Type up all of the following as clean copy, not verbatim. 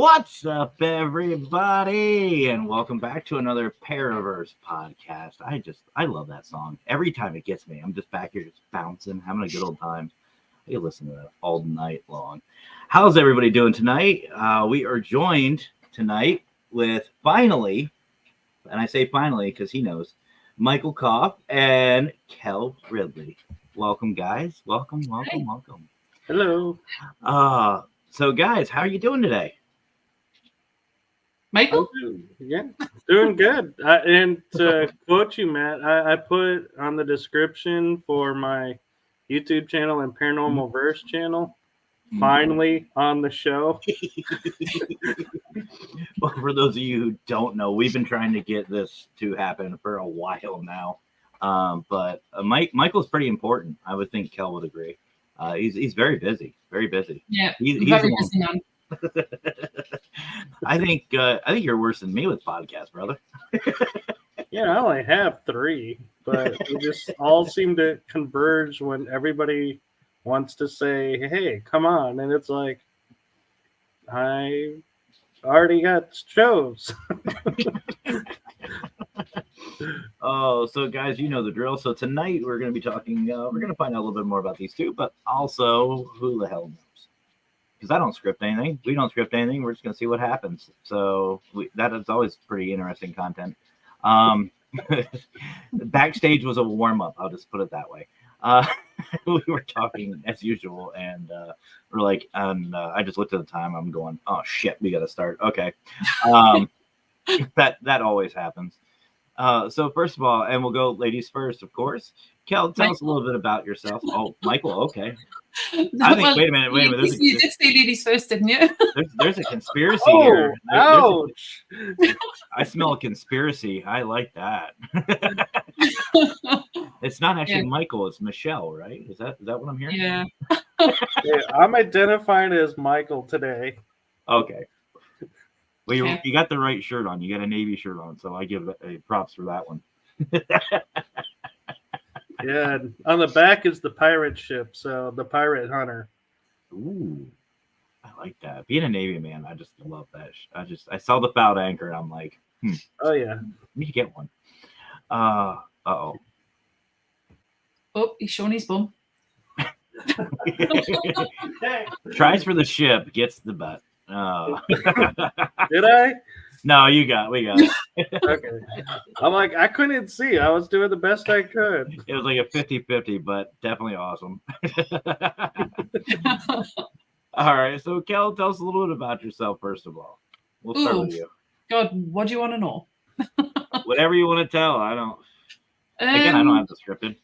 What's up, everybody? And welcome back to another Paraverse podcast. I love that song. Every time it gets me, I'm just back here just bouncing, having a good old time. I listen to that all night long. How's everybody doing tonight? We are joined tonight with finally, and I say finally because he knows, Michael Kopf and Kell Ridley. Welcome, guys. Welcome. Hello. So guys, how are you doing today? Michael? Yeah, doing good. And to quote you, Matt, I put on the description for my YouTube channel and Paranormal Verse channel, finally on the show. Well, for those of you who don't know, we've been trying to get this to happen for a while now. But Michael's pretty important. I would think Kell would agree. He's very busy, very busy. Yeah, he's very busy man. I think you're worse than me with podcasts, brother. Yeah, I only have 3, but we just all seem to converge when everybody wants to say, "Hey, come on," and it's like, I already got shows. Oh, so guys, you know the drill. So tonight we're going to be talking. We're going to find out a little bit more about these two, but also who the hell knows? Because I don't script anything. We don't script anything. We're just going to see what happens. So that is always pretty interesting content. Backstage was a warm up. I'll just put it that way. We were talking as usual, and we're like, I just looked at the time. I'm going, oh shit, we got to start. Okay, that always happens. So first of all, and we'll go ladies first, of course. Kell, tell us a little bit about yourself. Oh, Michael, okay. I think. Wait a minute. You did say ladies first, didn't you? There's a conspiracy here. Ouch! I smell a conspiracy. I like that. It's not actually Michael. It's Michelle, right? Is that what I'm hearing? Yeah. Yeah, I'm identifying as Michael today. Okay. Well, you got the right shirt on. You got a Navy shirt on, so I give props for that one. Yeah, on the back is the pirate ship, so the pirate hunter. Ooh, I like that. Being a Navy man, I just love that. I saw the fouled anchor, and I'm like, Oh yeah, need to get one. Oh, he's showing his bum. Tries for the ship, gets the butt. Did I? No, we got it. Okay. I'm like, I couldn't see. I was doing the best I could. It was like a 50-50, but definitely awesome. All right. So, Kell, tell us a little bit about yourself, first of all. We'll start with you. God, what do you want to know? Whatever you want to tell. I don't have the scripted.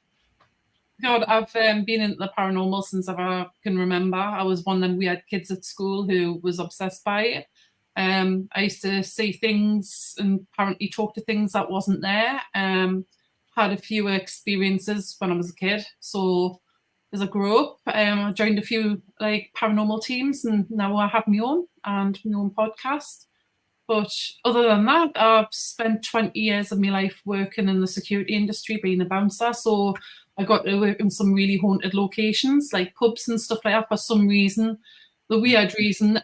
God, I've been in the paranormal since I can remember. I was one of them. We had kids at school who was obsessed by it. I used to see things and apparently talk to things that wasn't there. Had a few experiences when I was a kid. So as I grew up, I joined a few paranormal teams, and now I have my own podcast. But other than that, I've spent 20 years of my life working in the security industry, being a bouncer. So I got to work in some really haunted locations, like pubs and stuff like that, for some reason. The weird reason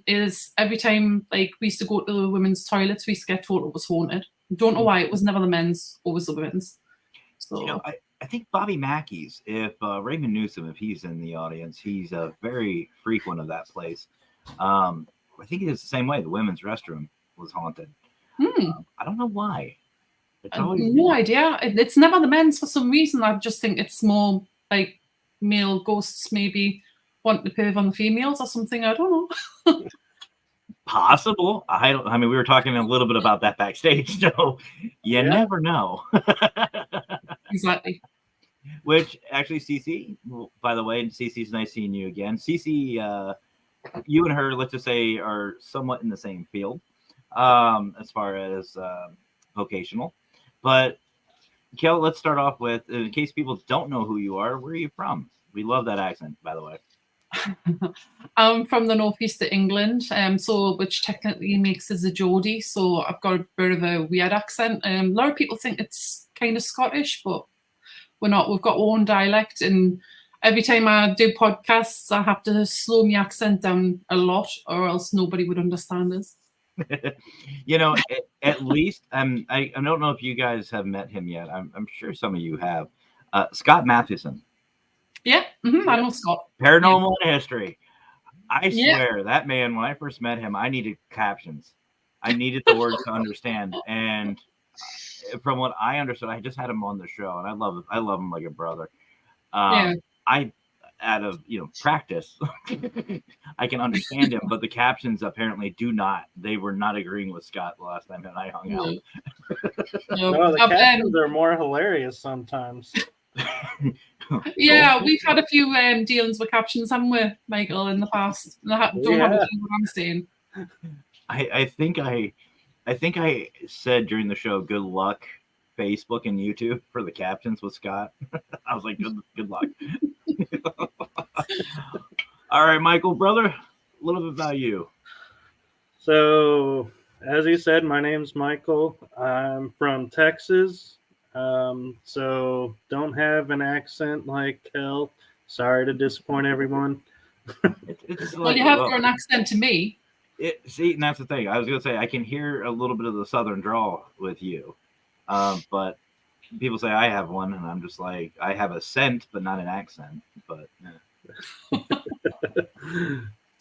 is every time we used to go to the women's toilets, we used to get told it was haunted. Don't know why. It was never the men's, always the women's. So I think Bobby Mackey's, if Raymond Newsom, if he's in the audience, he's a very frequent of that place. I think it is the same way. The women's restroom was haunted. I don't know why. No idea. It's never the men's for some reason. I just think it's more like male ghosts maybe want to perv on the females or something. I don't know. Possible. I mean, we were talking a little bit about that backstage, so you never know. Exactly. Which actually, Cece, by the way, Cece's nice seeing you again. Cece, you and her, let's just say, are somewhat in the same field as far as vocational. But Kell, let's start off with, in case people don't know who you are, where are you from? We love that accent, by the way. I'm from the northeast of England, which technically makes us a Geordie. So I've got a bit of a weird accent. A lot of people think it's kind of Scottish, but we're not. We've got our own dialect, and every time I do podcasts, I have to slow my accent down a lot, or else nobody would understand us. You know, at least I don't know if you guys have met him yet. I'm sure some of you have. Scott Matheson, Yeah, I know Scott. Paranormal History. I Yeah. swear that man, when I first met him, I needed captions. I needed the words to understand. And from what I understood, I just had him on the show, and I love him like a brother. Yeah. I out of practice, I can understand him, but the captions apparently do not. They were not agreeing with Scott the last time that I hung out. No, the captions are more hilarious sometimes. Yeah, we've had a few dealings with captions, haven't we, Michael, in the past? And I don't have a clue what I'm saying. I think I said during the show, "Good luck, Facebook and YouTube," for the captions with Scott. I was like, "Good luck." All right, Michael, brother, a little bit about you. So, as you said, my name's Michael. I'm from Texas. So don't have an accent like Kell. Sorry to disappoint everyone. It's well, you have your own accent to me. See, and that's the thing. I was going to say, I can hear a little bit of the Southern drawl with you. But people say I have one, and I'm just like, I have a scent, but not an accent. But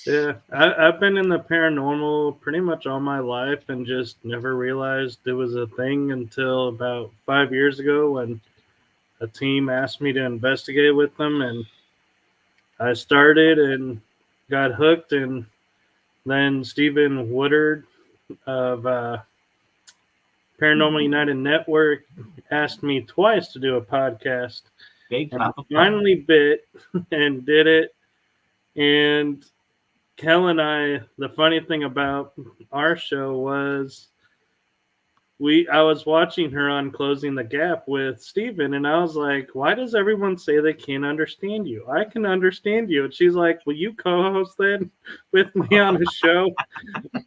yeah, I've been in the paranormal pretty much all my life and just never realized it was a thing until about 5 years ago when a team asked me to investigate with them, and I started and got hooked. And then Stephen Woodard of Paranormal United Network asked me twice to do a podcast. Big and I finally bit and did it. And Kell and I, the funny thing about our show was I was watching her on Closing the Gap with Steven, and I was like, why does everyone say they can't understand you? I can understand you. And she's like, will you co-host then with me on the show?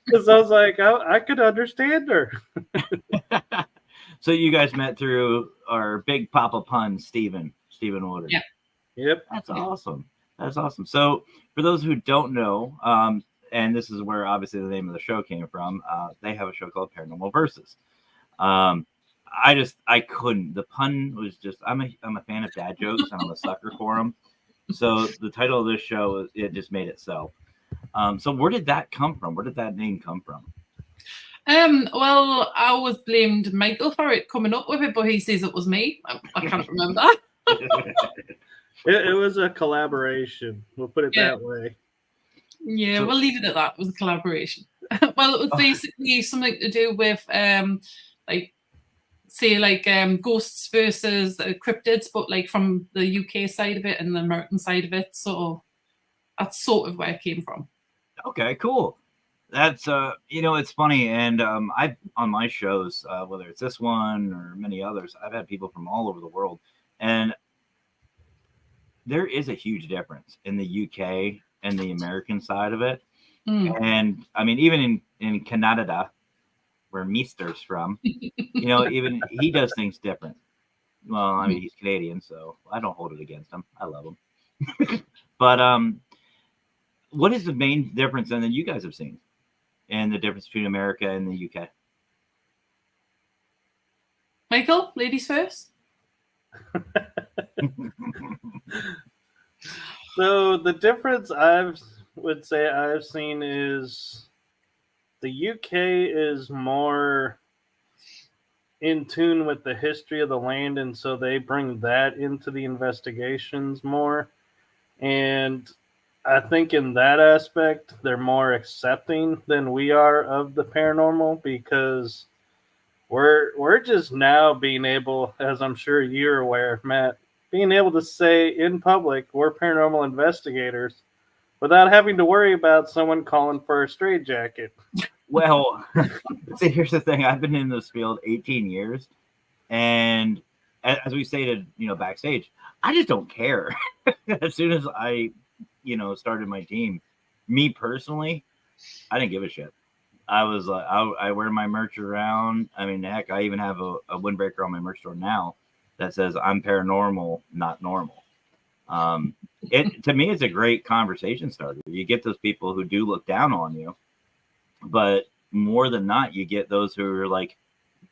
Because I was like, I could understand her. So you guys met through our big Papa Pun, Stephen Woodard. Yeah. Yep. That's awesome. That's awesome. So for those who don't know, and this is where obviously the name of the show came from, they have a show called Paranormal Versus. I couldn't. The pun was just. I'm a fan of dad jokes, and I'm a sucker for them. So the title of this show, it just made itself. So where did that come from? Where did that name come from? Well, I always blamed Michael for it coming up with it, but he says it was me. I can't remember. It was a collaboration. We'll put it that way. Yeah, we'll leave it at that. It was a collaboration. Well, it was basically something to do with ghosts versus cryptids, but like from the UK side of it and the American side of it. So that's sort of where it came from. Okay, cool. That's it's funny, and I've on my shows, whether it's this one or many others, I've had people from all over the world, and there is a huge difference in the UK and the American side of it. And I mean, even in Canada, where Meester's from, even he does things different. Well, I mean, he's Canadian, so I don't hold it against him. I love him. But what is the main difference then that you guys have seen, and the difference between America and the UK? Michael, ladies first. So the difference would say I've seen is the UK is more in tune with the history of the land, and so they bring that into the investigations more. And I think in that aspect, they're more accepting than we are of the paranormal, because we're just now being able, as I'm sure you're aware, Matt, being able to say in public we're paranormal investigators without having to worry about someone calling for a straitjacket. Well, see, here's the thing. I've been in this field 18 years, and as we stated, backstage, I just don't care. As soon as I, started my team, me personally, I didn't give a shit. I was like, I wear my merch around. I mean, heck, I even have a windbreaker on my merch store now that says I'm paranormal, not normal. It to me, it's a great conversation starter. You get those people who do look down on you, but more than not, you get those who are like,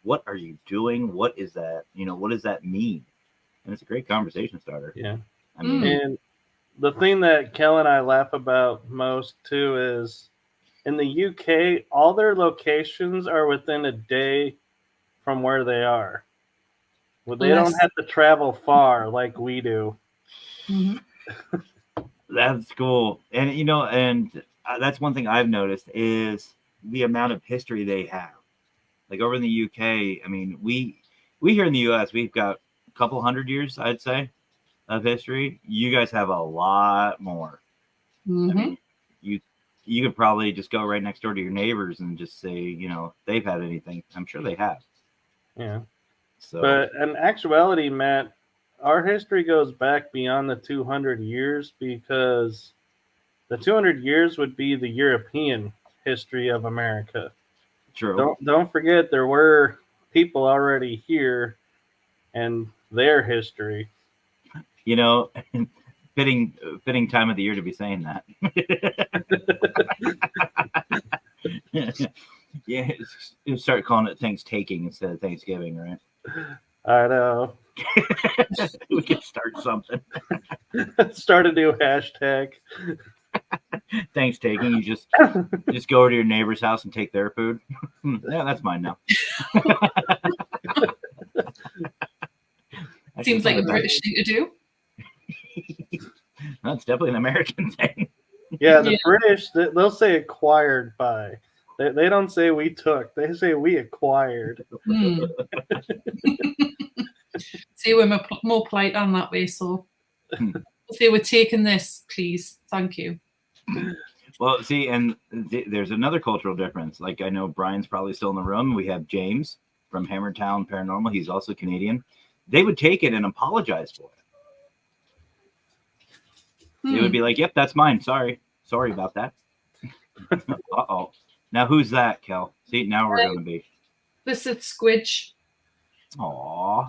"What are you doing? What is that? What does that mean?" And it's a great conversation starter. Yeah. I mean, And the thing that Kell and I laugh about most too is in the UK, all their locations are within a day from where they are. Well, they don't have to travel far like we do. Mhm. that's cool. And that's one thing I've noticed is the amount of history they have. Like over in the UK, I mean, we here in the US, we've got a couple hundred years, I'd say, of history. You guys have a lot more. Mhm. I mean, you could probably just go right next door to your neighbors and just say, they've had anything. I'm sure they have. Yeah. So, But in actuality, Matt, our history goes back beyond the 200 years because the 200 years would be the European history of America. true. Don't forget there were people already here and their history. Fitting time of the year to be saying that. Yeah, you start calling it Thanksgiving instead of Thanksgiving, right? I know. We can start something. Start a new hashtag. Thanksgiving. You just go over to your neighbor's house and take their food. Yeah, that's mine now. Seems like a British thing to do. That's definitely an American thing. Yeah, the British, they'll say acquired by. They don't say we took. They say we acquired. See, we're more polite than that way, so if they were taking this, please, thank you. Well, see, and there's another cultural difference. Like, I know Brian's probably still in the room. We have James from Hammertown Paranormal. He's also Canadian. They would take it and apologize for it. They would be like, "Yep, that's mine. Sorry about that." Uh-oh. Now, who's that, Kel? See, now we're going to be. This is Squidge. Aw,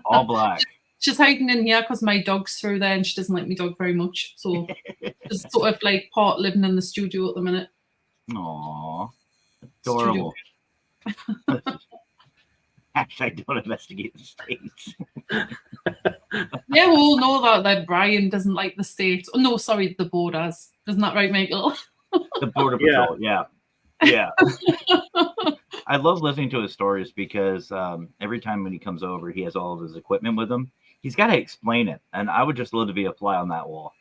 all black. She's hiding in here because my dog's through there and she doesn't like my dog very much. So she's sort of like part living in the studio at the minute. Aw, adorable. Hashtag don't investigate the States. Yeah, we all know that Brian doesn't like the States. Oh, no, sorry, the borders. Isn't that right, Michael? The Border Patrol, yeah. I love listening to his stories because every time when he comes over, he has all of his equipment with him. He's got to explain it, and I would just love to be a fly on that wall.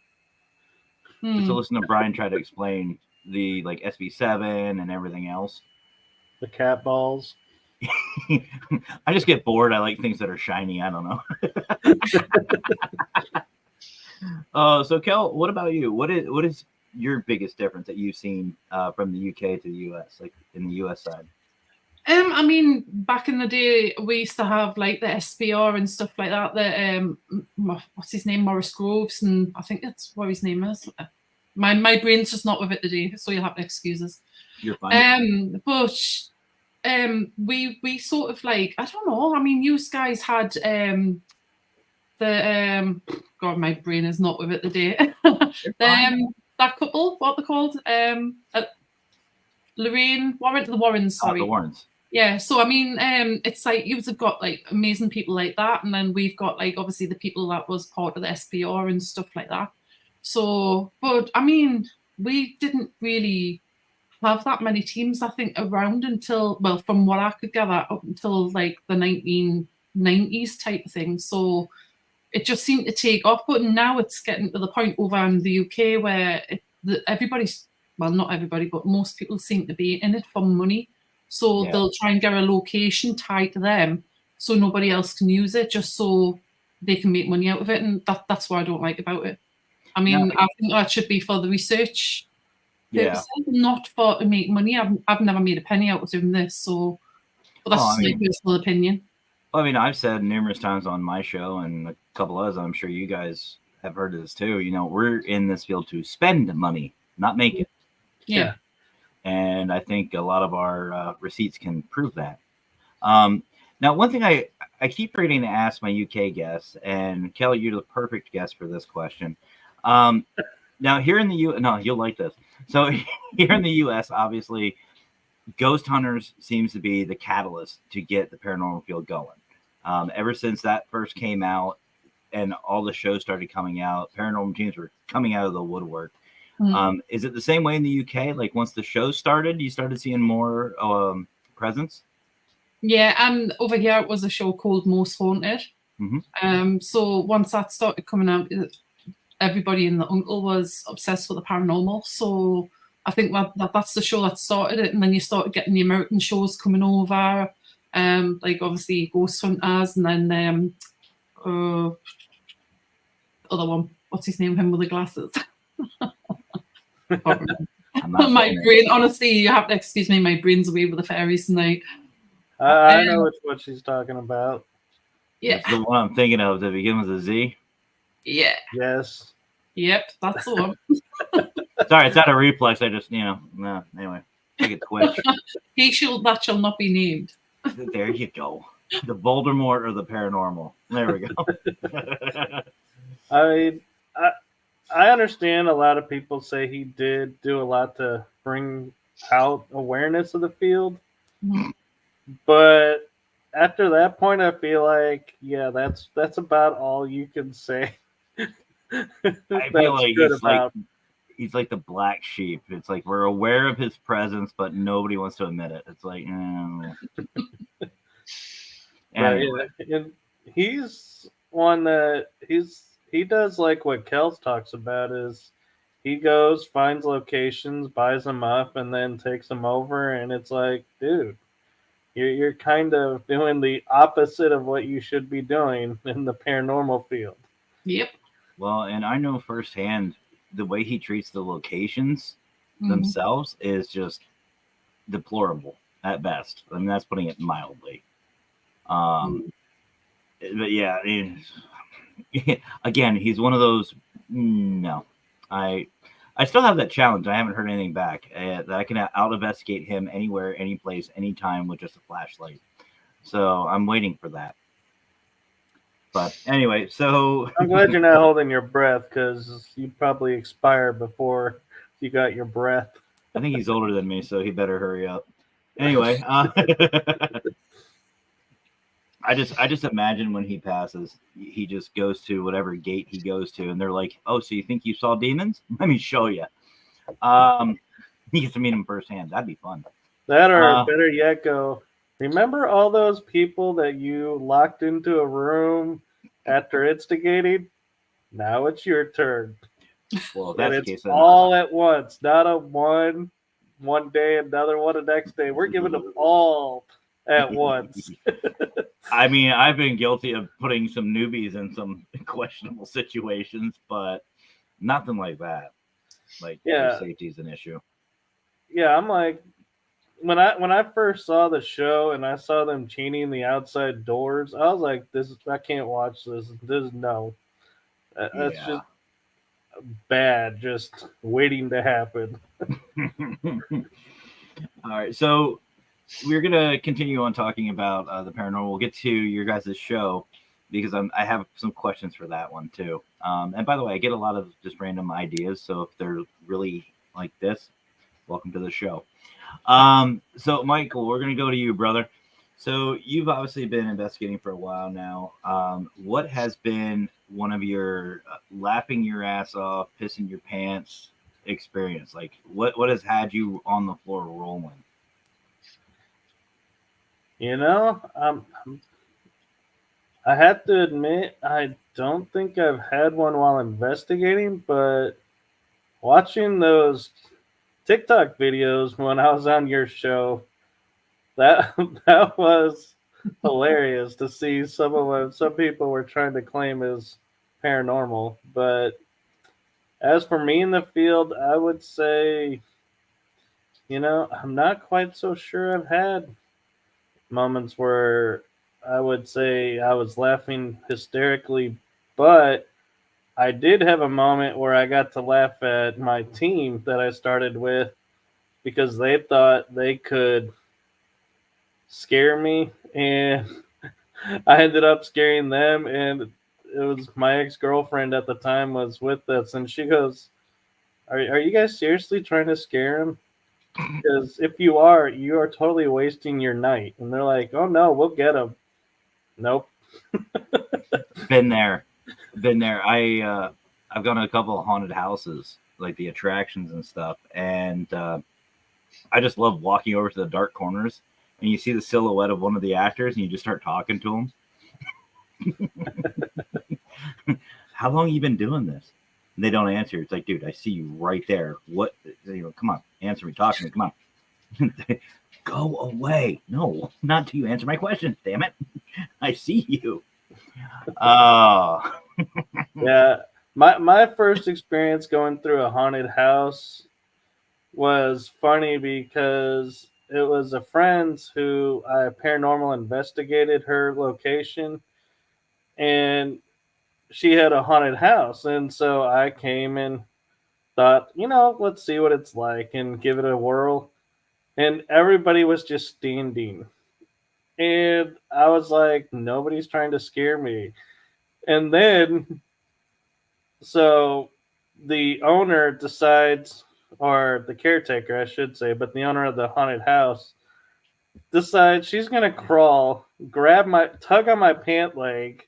Just to listen to Brian try to explain the SB7 and everything else. The cat balls. I just get bored. I like things that are shiny. I don't know. So Kel, what about you? What is your biggest difference that you've seen from the UK to the US, like in the US side? I mean, back in the day, we used to have like the SPR and stuff like that. The what's his name, Maurice Groves, and I think that's what his name is. My brain's just not with it today, so you'll have to excuse us. You're fine. But we sort of like, I don't know. I mean, you guys had the God, my brain is not with it today. That couple, what they're called, Lorraine Warren, the Warrens. Sorry, the Warrens. Yeah, so I mean, it's like you've got like amazing people like that, and then we've got like obviously the people that was part of the SPR and stuff like that. So, but I mean, we didn't really have that many teams, I think, around until, well, from what I could gather, up until like the 1990s type of thing. So it just seemed to take off. But now it's getting to the point over in the UK where everybody's, well, not everybody, but most people seem to be in it for money. So they'll try and get a location tied to them so nobody else can use it, just so they can make money out of it. And that's what I don't like about it. I mean, I think that should be for the research purposes, not for to make money. I've never made a penny out of doing this, so but that's just my personal opinion. I mean, I've said numerous times on my show and a couple others, I'm sure you guys have heard of this too. You know, we're in this field to spend money, not make it. Yeah. And I think a lot of our receipts can prove that. Now, one thing I I keep forgetting to ask my UK guests, and Kelly, you're the perfect guest for this question. Now here in the no, you'll like this. So here in the US, obviously, Ghost Hunters seems to be the catalyst to get the paranormal field going. Ever since that first came out and all the shows started coming out, paranormal teams were coming out of the woodwork. Is it the same way in the UK? Like once the show started, you started seeing more presence? Yeah, and over here it was a show called Most Haunted. So once that started coming out, everybody in the uncle was obsessed with the paranormal. So I think that's the show that started it, and then you started getting the American shows coming over, like obviously Ghost Hunters, and then other one, what's his name? Him with the glasses. My brain, honestly, you have to excuse me. My brain's away with the fairies tonight. I know what she's talking about. Yeah, it's the one I'm thinking of that begins with a Z. Yeah. Yes. Yep, that's the one. Sorry, it's out of reflex. I just, no, anyway, I get twitch. That shall not be named. There you go. The Voldemort or the paranormal. There we go. I understand a lot of people say he did do a lot to bring out awareness of the field. But after that point, I feel like, yeah, that's about all you can say. I feel like he's like the black sheep. It's like we're aware of his presence, but nobody wants to admit it. It's like, anyway. And he's one that he does like what Kell talks about is he goes, finds locations, buys them up, and then takes them over. And it's like, dude, you're kind of doing the opposite of what you should be doing in the paranormal field. Yep. Well, and I know firsthand the way he treats the locations themselves is just deplorable at best. I mean, that's putting it mildly. But yeah, again, he's one of those. No, I still have that challenge. I haven't heard anything back. That I can out investigate him anywhere, any place, anytime with just a flashlight. So I'm waiting for that. But anyway, so I'm glad you're not holding your breath because you'd probably expire before you got your breath. I think he's older than me, so he better hurry up. Anyway, I just imagine when he passes, he just goes to whatever gate he goes to, and they're like, "Oh, so you think you saw demons? Let me show you." He gets to meet him firsthand. That'd be fun. That or better yet, go. Remember all those people that you locked into a room after instigating? Now it's your turn. Well, that's and the it's case. All at once, not a one day, another one the next day. We're giving them all at once. I mean, I've been guilty of putting some newbies in some questionable situations, but nothing like that. Like, safety is an issue. Yeah, I'm like, when I first saw the show and I saw them chaining the outside doors, I was like, I can't watch this. No. That's just bad, just waiting to happen. All right, so we're gonna continue on talking about the paranormal. We'll get to your guys' show because I have some questions for that one too. And by the way, I get a lot of just random ideas, so if they're really like this, welcome to the show. So Michael, we're gonna go to you, brother. So you've obviously been investigating for a while now. What has been one of your laughing your ass off, pissing your pants experience? Like what has had you on the floor rolling? You know, I have to admit, I don't think I've had one while investigating, but watching those TikTok videos when I was on your show, that was hilarious to see some people were trying to claim as paranormal. But as for me in the field, I would say, I'm not quite so sure I've had moments where I would say I was laughing hysterically, but I did have a moment where I got to laugh at my team that I started with because they thought they could scare me, and I ended up scaring them, and it was my ex-girlfriend at the time was with us, and she goes, are you guys seriously trying to scare him? Because if you are totally wasting your night. And they're like, oh no, we'll get him. Nope. Been there. I've gone to a couple of haunted houses, like the attractions and stuff, and I just love walking over to the dark corners, and you see the silhouette of one of the actors, and you just start talking to him. How long have you been doing this? And they don't answer. It's like, dude, I see you right there. What? Come on, answer me, talk to me. Come on. Go away. No, not till you answer my question. Damn it. I see you. Oh. Yeah. My first experience going through a haunted house was funny because it was a friend's who I paranormal investigated her location, and she had a haunted house. And so I came and thought, let's see what it's like and give it a whirl. And everybody was just standing. And I was like, nobody's trying to scare me. And then, so the owner decides, or the caretaker, I should say, but the owner of the haunted house decides she's going to crawl, tug on my pant leg.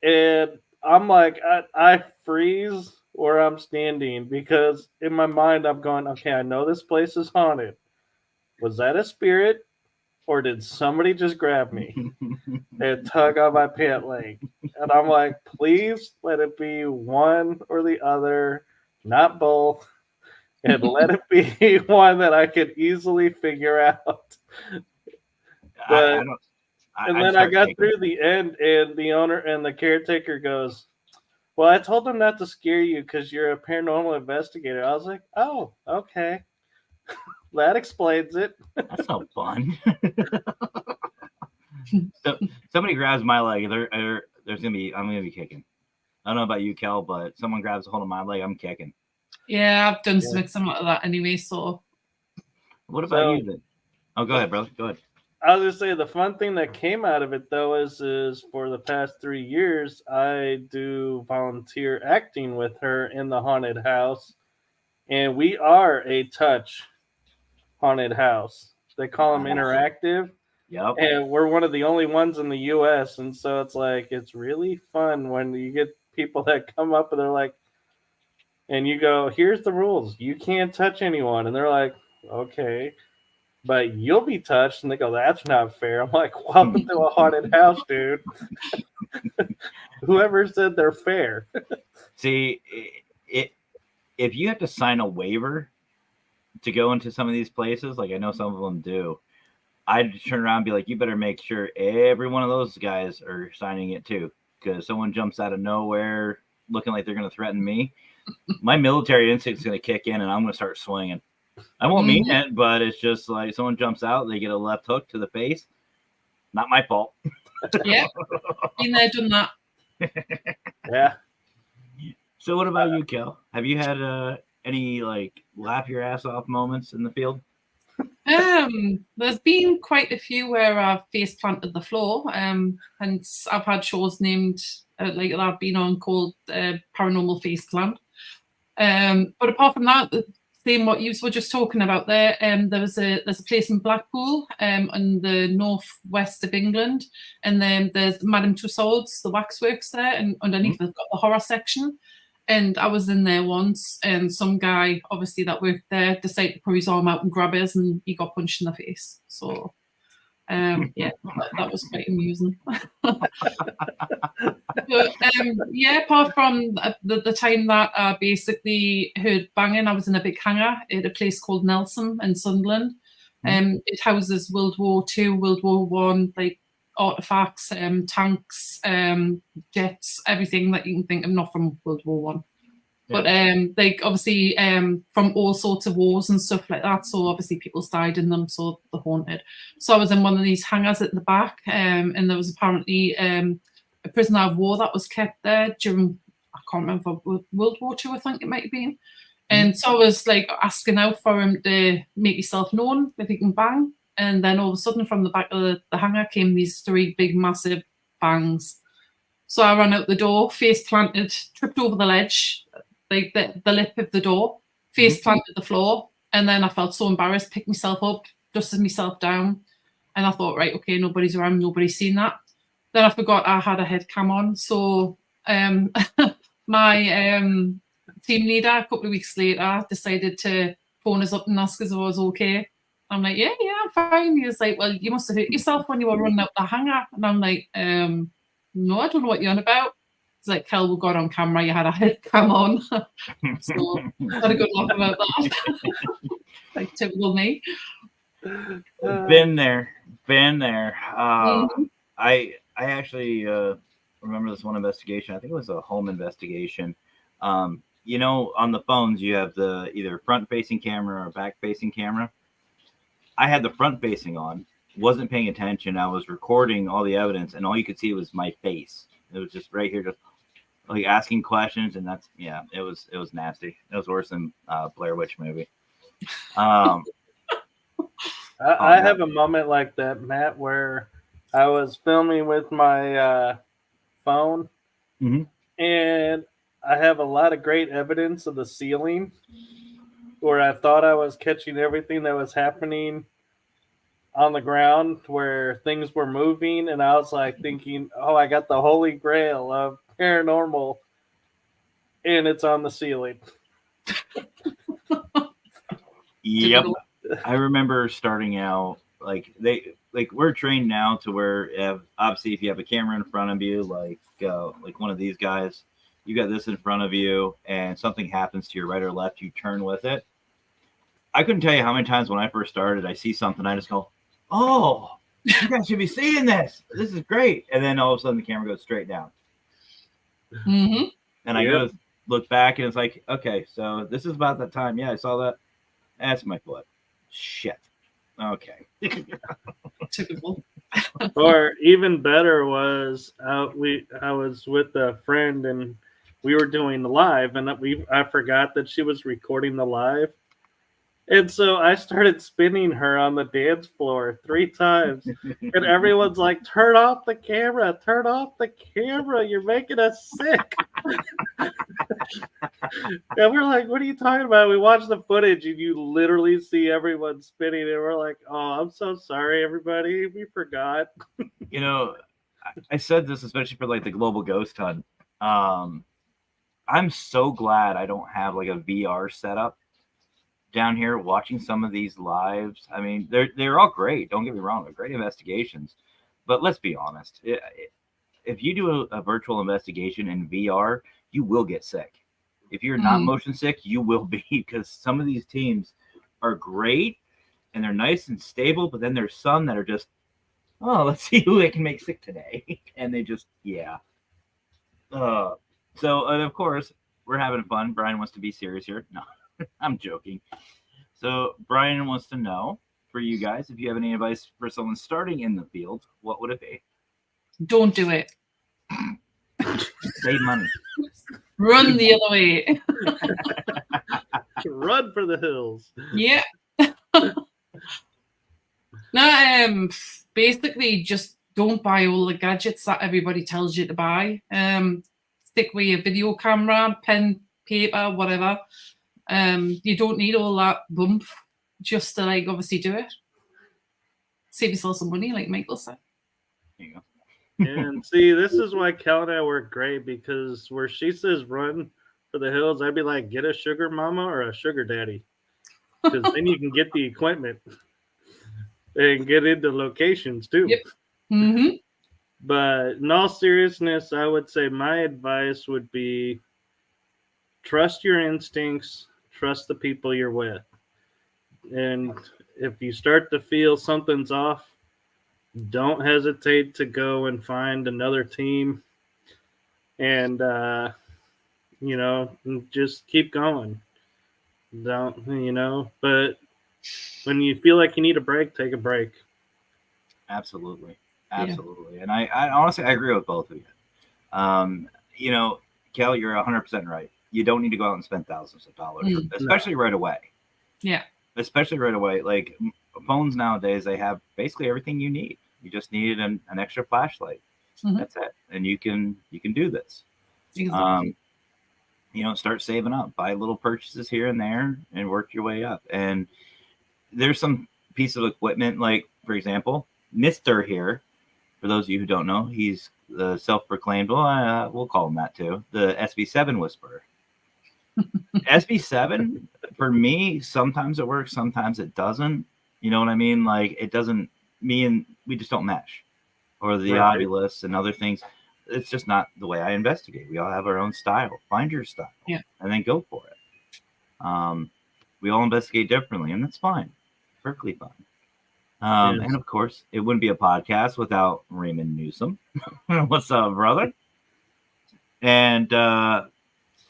And I'm like, I freeze where I'm standing because in my mind I'm going, okay, I know this place is haunted. Was that a spirit, or did somebody just grab me and tug on my pant leg? And I'm like, please let it be one or the other, not both, and let it be one that I could easily figure out. But then I got through the end, and the owner and the caretaker goes, well, I told them not to scare you because you're a paranormal investigator. I was like, oh, okay. That explains it. That's not fun. So somebody grabs my leg. I'm gonna be kicking. I don't know about you, Kell, but someone grabs a hold of my leg, I'm kicking. Yeah, I've done something like that anyway. So, what about you then? Oh, go ahead, brother. Go ahead. I was gonna say the fun thing that came out of it though is for the past 3 years I do volunteer acting with her in the haunted house, and we are a touch haunted house. They call them interactive. Yep. And we're one of the only ones in the U.S. And so it's like, it's really fun when you get people that come up and they're like, and you go, here's the rules. You can't touch anyone. And they're like, okay, but you'll be touched. And they go, that's not fair. I'm like, welcome to a haunted house, dude. Whoever said they're fair. See, if you have to sign a waiver to go into some of these places, like I know some of them do, I'd turn around and be like, you better make sure every one of those guys are signing it too. Because someone jumps out of nowhere looking like they're going to threaten me. My military instinct is going to kick in and I'm going to start swinging. I won't mean it, but it's just like someone jumps out, they get a left hook to the face. Not my fault. Yeah. Been there, done that. Yeah. So what about you, Kell? Have you had any like laugh your ass off moments in the field? There's been quite a few where I've face planted the floor, and I've had shows named like that I've been on called Paranormal Face Plant. But apart from that, same what you were just talking about there. There's a place in Blackpool, in the northwest of England, and then there's Madame Tussauds, the waxworks there, and underneath they've got the horror section. And I was in there once, and some guy, obviously that worked there, decided to put his arm out and grab us, and he got punched in the face. So, yeah, that was quite amusing. But, yeah, apart from the time that I basically heard banging, I was in a big hangar at a place called Nelson in Sunderland. It houses World War II, World War One, like artifacts, tanks, jets, everything that you can think of, not from World War One, but like obviously from all sorts of wars and stuff like that. So obviously people's died in them, so they're haunted. So I was in one of these hangars at the back, and there was apparently a prisoner of war that was kept there during, I can't remember, World War II, I think it might have been. And so I was like asking out for him to make himself known if he can bang. And then all of a sudden from the back of the hangar came these 3 big, massive bangs. So I ran out the door, face planted, tripped over the ledge, like the lip of the door, face planted the floor. And then I felt so embarrassed, picked myself up, dusted myself down. And I thought, right, okay, nobody's around, nobody's seen that. Then I forgot I had a head cam on. So my team leader, a couple of weeks later, decided to phone us up and ask us if I was okay. I'm like, yeah, I'm fine. He was like, well, you must have hurt yourself when you were running out the hangar. And I'm like, no, I don't know what you're on about. It's like, Kell, we got on camera, you had a head cam on. So I had a good laugh about that. Like typical me. Been there. I actually remember this one investigation. I think it was a home investigation. On the phones you have the either front facing camera or back facing camera. I had the front facing on, wasn't paying attention. I was recording all the evidence, and all you could see was my face. It was just right here, just like asking questions, and it was nasty. It was worse than Blair Witch movie. I have a moment like that, Matt, where I was filming with my phone, and I have a lot of great evidence of the ceiling where I thought I was catching everything that was happening on the ground where things were moving, and I was like thinking, oh, I got the holy grail of paranormal, and it's on the ceiling. Yep. I remember starting out we're trained now to where obviously if you have a camera in front of you, like one of these guys, you got this in front of you and something happens to your right or left, you turn with it. I couldn't tell you how many times when I first started, I see something, I just go, oh, you guys should be seeing this. This is great. And then all of a sudden the camera goes straight down. And I go to look back and it's like, okay, so this is about that time. Yeah, I saw that. That's my foot. Shit. Okay. Typical. Or even better was I was with a friend and we were doing the live, and I forgot that she was recording the live. And so I started spinning her on the dance floor 3 times. And everyone's like, turn off the camera. Turn off the camera. You're making us sick. And we're like, what are you talking about? We watch the footage and you literally see everyone spinning. And we're like, oh, I'm so sorry, everybody. We forgot. I said this especially for like the global ghost hunt. I'm so glad I don't have like a VR setup down here watching some of these lives. I mean, they're all great. Don't get me wrong. They're great investigations. But let's be honest. If you do a virtual investigation in VR, you will get sick. If you're not motion sick, you will be, because some of these teams are great and they're nice and stable, but then there's some that are just, oh, let's see who they can make sick today. And they just, So, and of course, we're having fun. Brian wants to be serious here. No. I'm joking. So Brian wants to know, for you guys, if you have any advice for someone starting in the field, what would it be? Don't do it. Save money. Run the other way. Run for the hills. Yeah. No, basically just don't buy all the gadgets that everybody tells you to buy. Stick with your video camera, pen, paper, whatever. You don't need all that bump just to obviously do it. Save yourself some money, like Michael said. There you go. And see, this is why Kel and I work great, because where she says run for the hills, I'd be like, get a sugar mama or a sugar daddy, because then you can get the equipment and get into locations too. Yep. But in all seriousness, I would say my advice would be trust your instincts, trust the people you're with. And if you start to feel something's off, don't hesitate to go and find another team and, just keep going. But when you feel like you need a break, take a break. Absolutely. Yeah. And I honestly, I agree with both of you. Kell, you're 100% right. You don't need to go out and spend thousands of dollars, especially right away. Yeah. Especially right away. Like phones nowadays, they have basically everything you need. You just need an extra flashlight. Mhm. That's it, and you can do this. Exactly. Start saving up, buy little purchases here and there, and work your way up. And there's some piece of equipment, like for example, Mister here. For those of you who don't know, he's the self-proclaimed. Well, we'll call him that too. The SB7 Whisperer. SB7 for me, sometimes it works, sometimes it doesn't. You know what I mean? Like it doesn't. We just don't mesh, or the Right. Ovilus and other things. It's just not the way I investigate. We all have our own style. Find your style, Yeah. and then go for it. We all investigate differently, and that's fine. Perfectly fine. Yes. And of course, it wouldn't be a podcast without Raymond Newsom. What's up, brother? And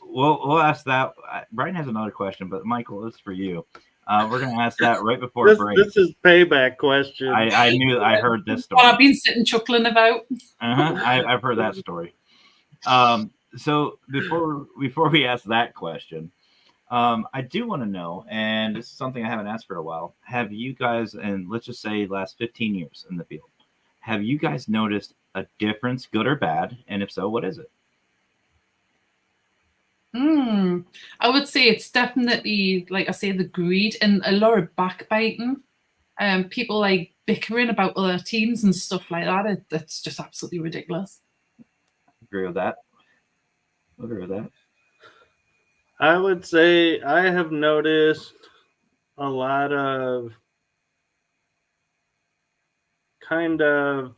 we'll ask that. Brian has another question, but Michael, it's for you. We're going to ask that right before break. This is payback question. I heard this story. What I've been sitting chuckling about. I've heard that story. So before we ask that question, I do want to know, and this is something I haven't asked for a while. Have you guys, and let's just say last 15 years in the field, have you guys noticed a difference, good or bad? And if so, what is it? I would say it's definitely, like I say, the greed and a lot of backbiting. People like bickering about other teams and stuff like that. It's just absolutely ridiculous. Agree with that. I would say I have noticed a lot of kind of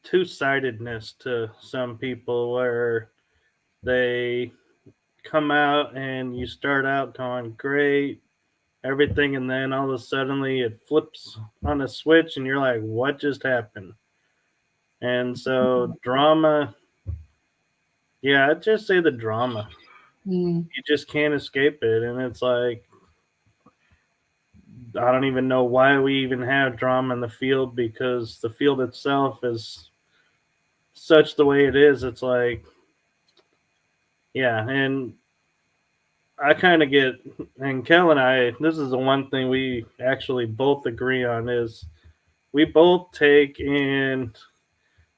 two-sidedness to some people where they come out and you start out going great, everything, and then all of a sudden it flips on a switch and you're like, what just happened? And so drama, yeah, I'd just say the drama. You just can't escape it. And it's like, I don't even know why we even have drama in the field, because the field itself is such the way it is. It's like, yeah. And I kind of get, and Kell and I, this is the one thing we actually both agree on, is we both take in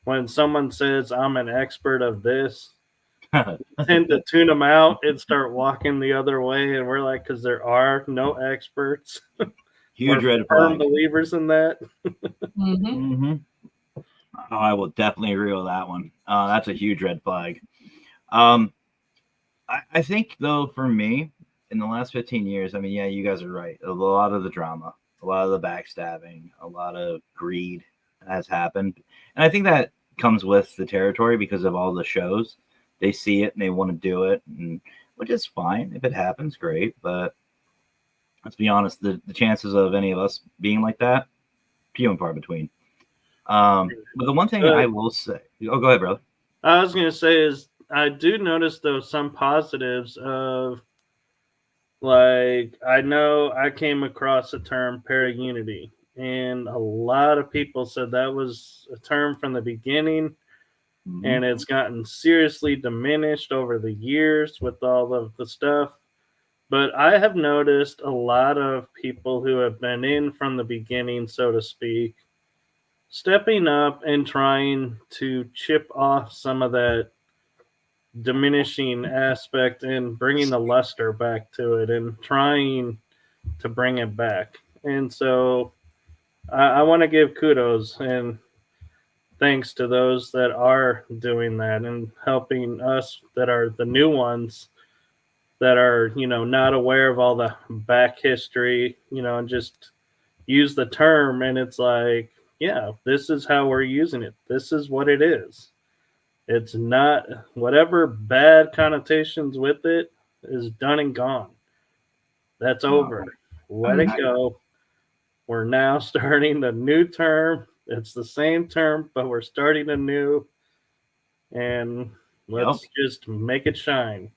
when someone says, I'm an expert of this, tend to tune them out and start walking the other way. And we're like, because there are no experts. Huge We're red firm flag. believers in that. Oh, I will definitely agree with that one. That's a huge red flag. I think, though, for me, in the last 15 years, I mean, yeah, you guys are right. A lot of the drama, a lot of the backstabbing, a lot of greed has happened. And I think that comes with the territory because of all the shows. They see it and they want to do it, and which is fine. If it happens, great. But let's be honest, the chances of any of us being like that, few and far between. But the one thing I will say, go ahead, brother. I was going to say is I do notice, though, some positives of, like, I know I came across the term para-unity, and a lot of people said that was a term from the beginning, and it's gotten seriously diminished over the years with all of the stuff. But I have noticed a lot of people who have been in from the beginning, so to speak, stepping up and trying to chip off some of that diminishing aspect and bringing the luster back to it and trying to bring it back. And so I want to give kudos and thanks to those that are doing that and helping us that are the new ones that are, not aware of all the back history, and just use the term. And it's like, yeah, this is how we're using it. This is what it is. It's not whatever bad connotations with it is done and gone. That's over. Let it go. We're now starting the new term. It's the same term, but we're starting anew. And let's just make it shine.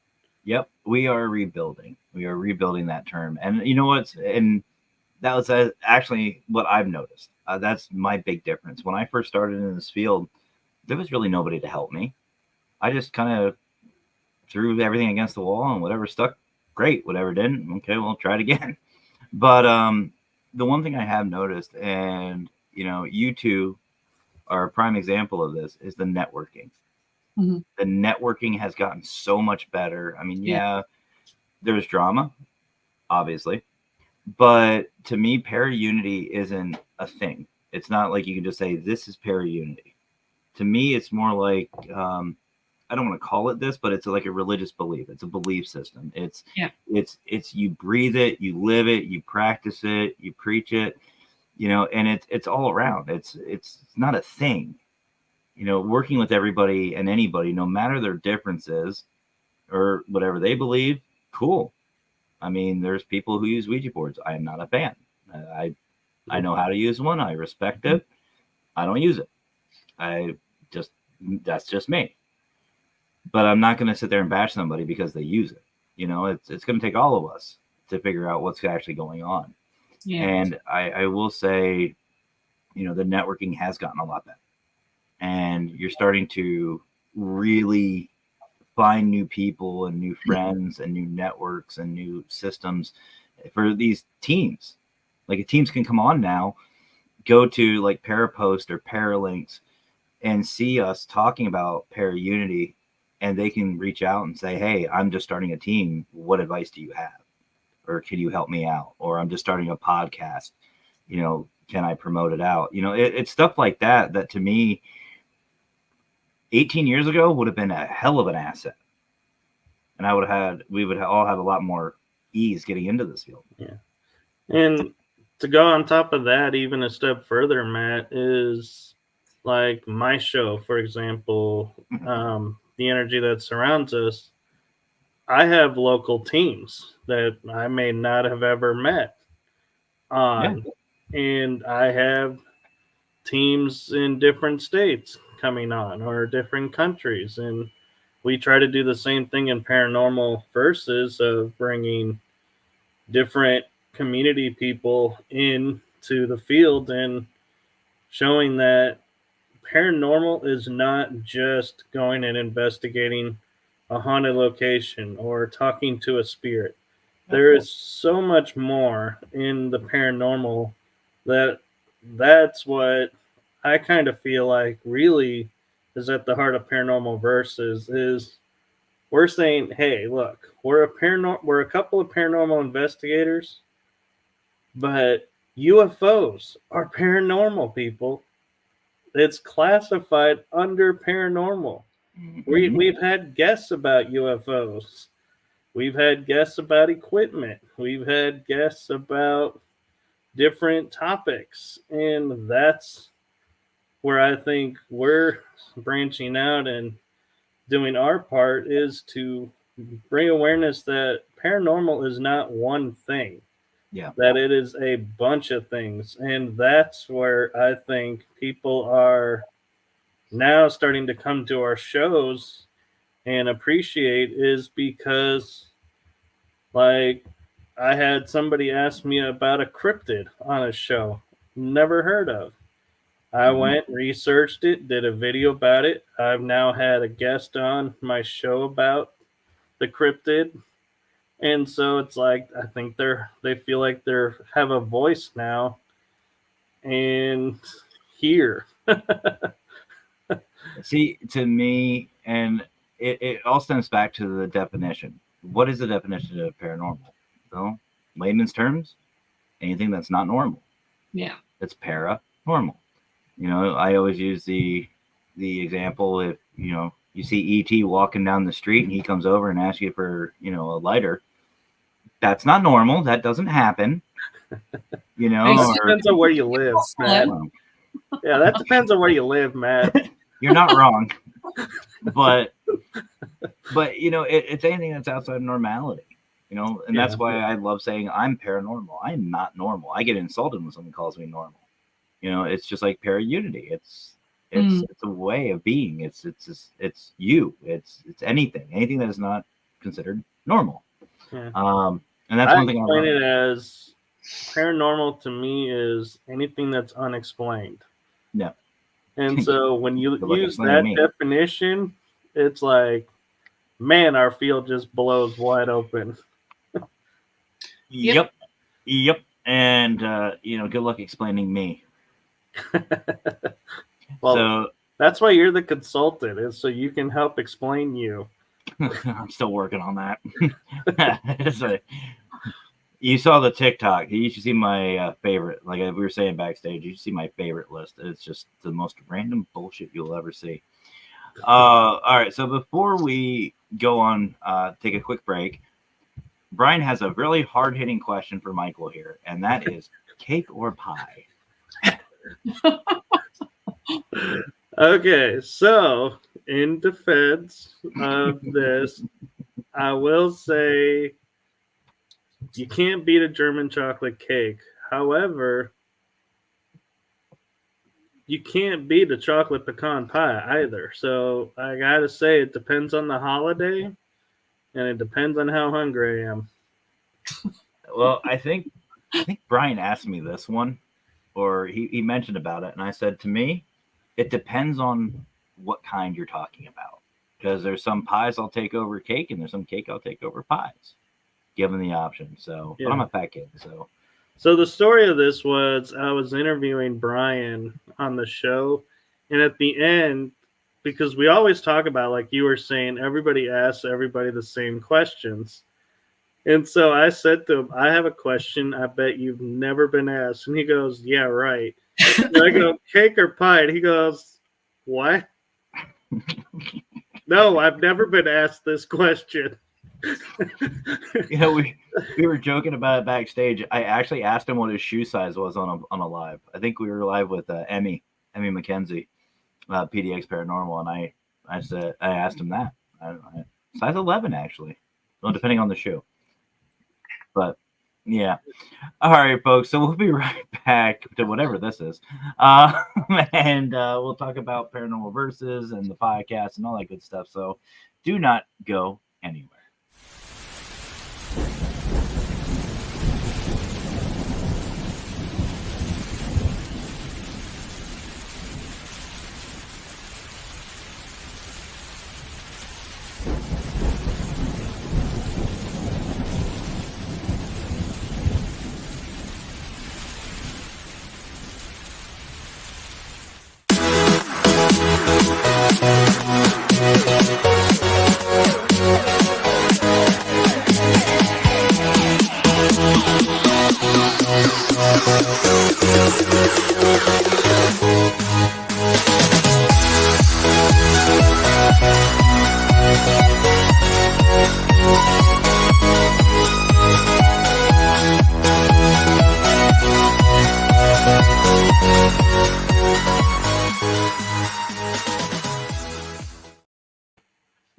Yep, we are rebuilding. We are rebuilding that term. And you know what's, and that was actually what I've noticed. That's my big difference. When I first started in this field, there was really nobody to help me. I just kind of threw everything against the wall, and whatever stuck, great. Whatever didn't, okay, well, try it again. But the one thing I have noticed, and you two are a prime example of this, is the networking. Mhm. The networking has gotten so much better. I mean, Yeah. there's drama, obviously, but to me, para-unity isn't a thing. It's not like you can just say this is para-unity. To me, it's more like I don't want to call it this, but it's like a religious belief. It's a belief system. It's you breathe it, you live it, you practice it, you preach it, and it's all around. It's not a thing. Working with everybody and anybody, no matter their differences or whatever they believe, cool. I mean, there's people who use Ouija boards. I am not a fan. I know how to use one. I respect it. I don't use it. That's just me. But I'm not going to sit there and bash somebody because they use it. It's going to take all of us to figure out what's actually going on. Yeah. And I will say, the networking has gotten a lot better. And you're starting to really find new people and new friends and new networks and new systems for these teams. Like teams can come on now, go to like Parapost or Paralinks and see us talking about para-unity, and they can reach out and say, hey, I'm just starting a team. What advice do you have? Or can you help me out? Or I'm just starting a podcast. Can I promote it out? It's stuff like that to me, 18 years ago would have been a hell of an asset. And we would all have a lot more ease getting into this field. Yeah. And to go on top of that, even a step further, Matt, is like my show, for example, the energy that surrounds us. I have local teams that I may not have ever met on. Yeah. And I have teams in different states coming on or different countries. And we try to do the same thing in Paranormal Versus of bringing different community people into the field and showing that paranormal is not just going and investigating a haunted location or talking to a spirit. There is so much more in the paranormal that's what I kind of feel like really is at the heart of Paranormal Versus is we're saying, hey, look, we're a couple of paranormal investigators, but UFOs are paranormal, people. It's classified under paranormal. Mm-hmm. We've had guests about UFOs. We've had guests about equipment. We've had guests about different topics. And that's where I think we're branching out and doing our part is to bring awareness that paranormal is not one thing. Yeah. That it is a bunch of things. And that's where I think people are now starting to come to our shows and appreciate is because, like, I had somebody ask me about a cryptid on a show, never heard of. I went, researched it, did a video about it. I've now had a guest on my show about the cryptid. And so it's like I think they feel like they have a voice now and here. See, to me, and it all stems back to the definition. What is the definition of paranormal? Well, layman's terms, anything that's not normal. Yeah. It's paranormal. I always use the example if you see ET walking down the street and he comes over and asks you for a lighter. That's not normal. That doesn't happen. That depends on where you live, Matt. Yeah, that depends on where you live, Matt. You're not wrong. But it's anything that's outside of normality. And that's why I love saying I'm paranormal. I'm not normal. I get insulted when someone calls me normal. It's just like para-unity. It's a way of being. It's you. It's anything that is not considered normal. Yeah. And that's one thing I explain it as paranormal to me is anything that's unexplained. Yeah. And so when you use that definition, it's like, man, our field just blows wide open. Yep. Yep. And, good luck explaining me. Well, So that's why you're the consultant, is so you can help explain you. I'm still working on that. You saw the TikTok. You should see my favorite. Like we were saying backstage, you should see my favorite list. It's just the most random bullshit you'll ever see. All right. So before we go on, take a quick break. Brian has a really hard-hitting question for Michael here, and that is cake or pie? Okay, so in defense of this, I will say you can't beat a German chocolate cake. However, you can't beat a chocolate pecan pie either. So I gotta say, it depends on the holiday, and it depends on how hungry I am. Well, I think Brian asked me this one, or he mentioned about it, and I said, to me, it depends on what kind you're talking about. Because there's some pies I'll take over cake, and there's some cake I'll take over pies, given the option. So, Yeah. but I'm a fat kid, so. So the story of this was I was interviewing Brian on the show, and at the end, because we always talk about, like you were saying, everybody asks everybody the same questions. And so I said to him, I have a question I bet you've never been asked. And he goes, yeah, right. And I go, cake or pie? And he goes, what? No, I've never been asked this question. We were joking about it backstage. I actually asked him what his shoe size was on a live. I think we were live with Emmy McKenzie, PDX Paranormal, and I asked him that. Size 11 actually, well, depending on the shoe. But yeah, all right, folks. So we'll be right back to whatever this is, and we'll talk about Paranormal Versus and the podcast and all that good stuff. So do not go anywhere.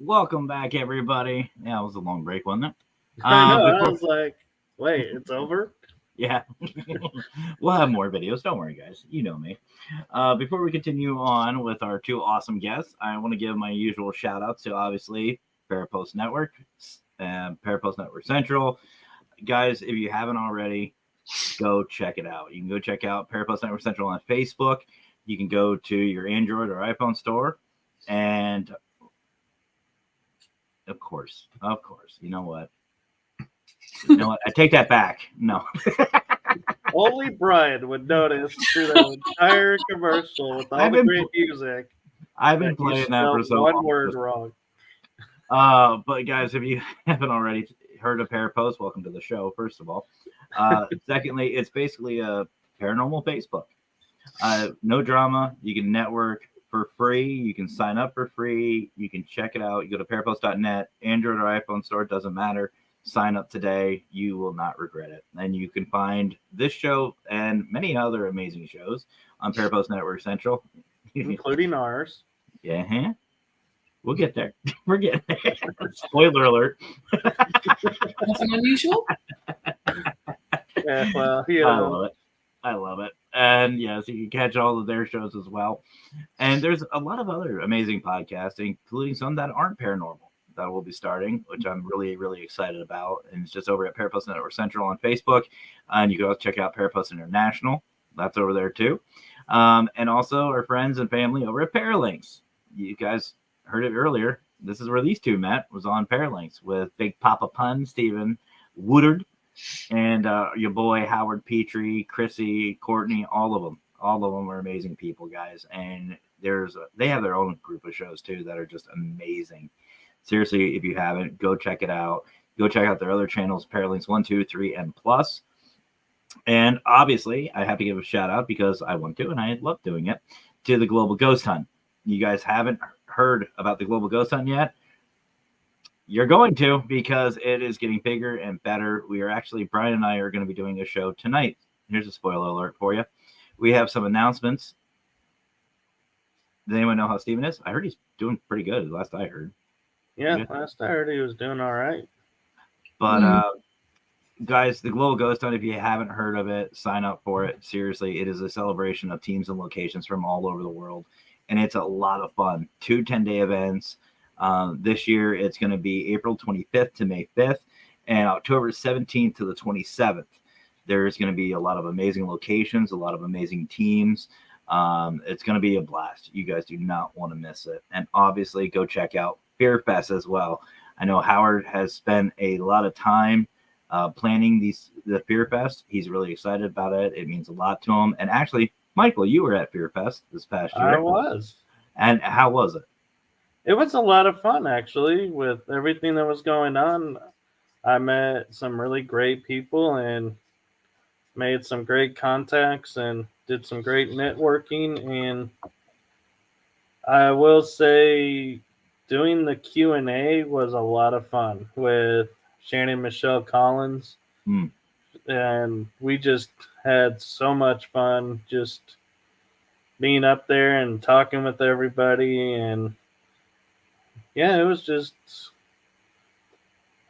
Welcome back, everybody. Yeah, it was a long break, wasn't it? I know. I was like, wait, it's over? Yeah. We'll have more videos. Don't worry, guys. You know me. Before we continue on with our two awesome guests, I want to give my usual shout outs to, obviously, Parapost Network and Parapost Network Central. Guys, if you haven't already, go check it out. You can go check out Parapost Network Central on Facebook. You can go to your Android or iPhone store. And of course, you know what? I take that back. No. Only Brian would notice through that entire commercial with all the great music. I've been playing that for so long. One word wrong. But guys, if you haven't already heard of Parapost, welcome to the show, first of all. Secondly, it's basically a paranormal Facebook. No drama. You can network for free. You can sign up for free. You can check it out. You go to parapost.net, Android or iPhone store, it doesn't matter. Sign up today. You will not regret it. And you can find this show and many other amazing shows on Parapost Network Central, including ours. Yeah. We'll get there. We're getting there. Spoiler alert. Nothing unusual. Yeah, well, I love it. And yes, you can catch all of their shows as well. And there's a lot of other amazing podcasts, including some that aren't paranormal, that will be starting, which I'm really, really excited about. And it's just over at Parapost Network Central on Facebook. And you can also check out Parapost International. That's over there too. And also our friends and family over at Paralinks. You guys heard it earlier. This is where these two met, was on Paralinks with Big Papa Pun, Stephen Woodard, And your boy Howard Petrie, Chrissy, Courtney, all of them are amazing people, guys. And they have their own group of shows too that are just amazing. Seriously, if you haven't, go check it out. Go check out their other channels, Paralinks 1, 2, 3, and Plus. And obviously, I have to give a shout out because I want to, and I love doing it, to the Global Ghost Hunt. You guys haven't heard about the Global Ghost Hunt yet? You're going to, because it is getting bigger and better. Brian and I are going to be doing a show tonight. Here's a spoiler alert for you. We have some announcements. Does anyone know how Steven is? I heard he's doing pretty good, last I heard. Yeah, last I heard he was doing all right. But, guys, the Global Ghost Hunt, if you haven't heard of it, sign up for it. Seriously, it is a celebration of teams and locations from all over the world. And it's a lot of fun. 2 10-day events. This year, it's going to be April 25th to May 5th and October 17th to the 27th. There's going to be a lot of amazing locations, a lot of amazing teams. It's going to be a blast. You guys do not want to miss it. And obviously, go check out Fear Fest as well. I know Howard has spent a lot of time planning the Fear Fest. He's really excited about it. It means a lot to him. And actually, Michael, you were at Fear Fest this past year. I was. And how was it? It was a lot of fun, actually, with everything that was going on. I met some really great people and made some great contacts and did some great networking. And I will say doing the Q&A was a lot of fun with Shannon Michelle Collins. And we just had so much fun just being up there and talking with everybody. And yeah, it was just,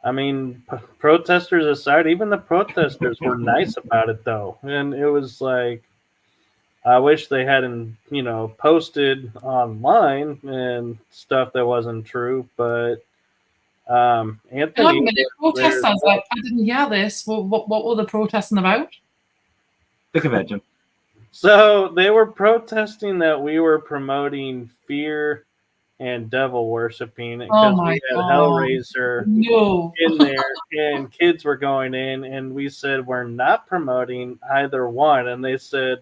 I mean, protesters aside, even the protesters were nice about it, though. And it was like, I wish they hadn't, posted online and stuff that wasn't true. But Anthony, protesters, I didn't hear this. What were the protesting about? The convention. So they were protesting that we were promoting fear and devil worshiping because we had Hellraiser in there and kids were going in, and we said we're not promoting either one. And they said,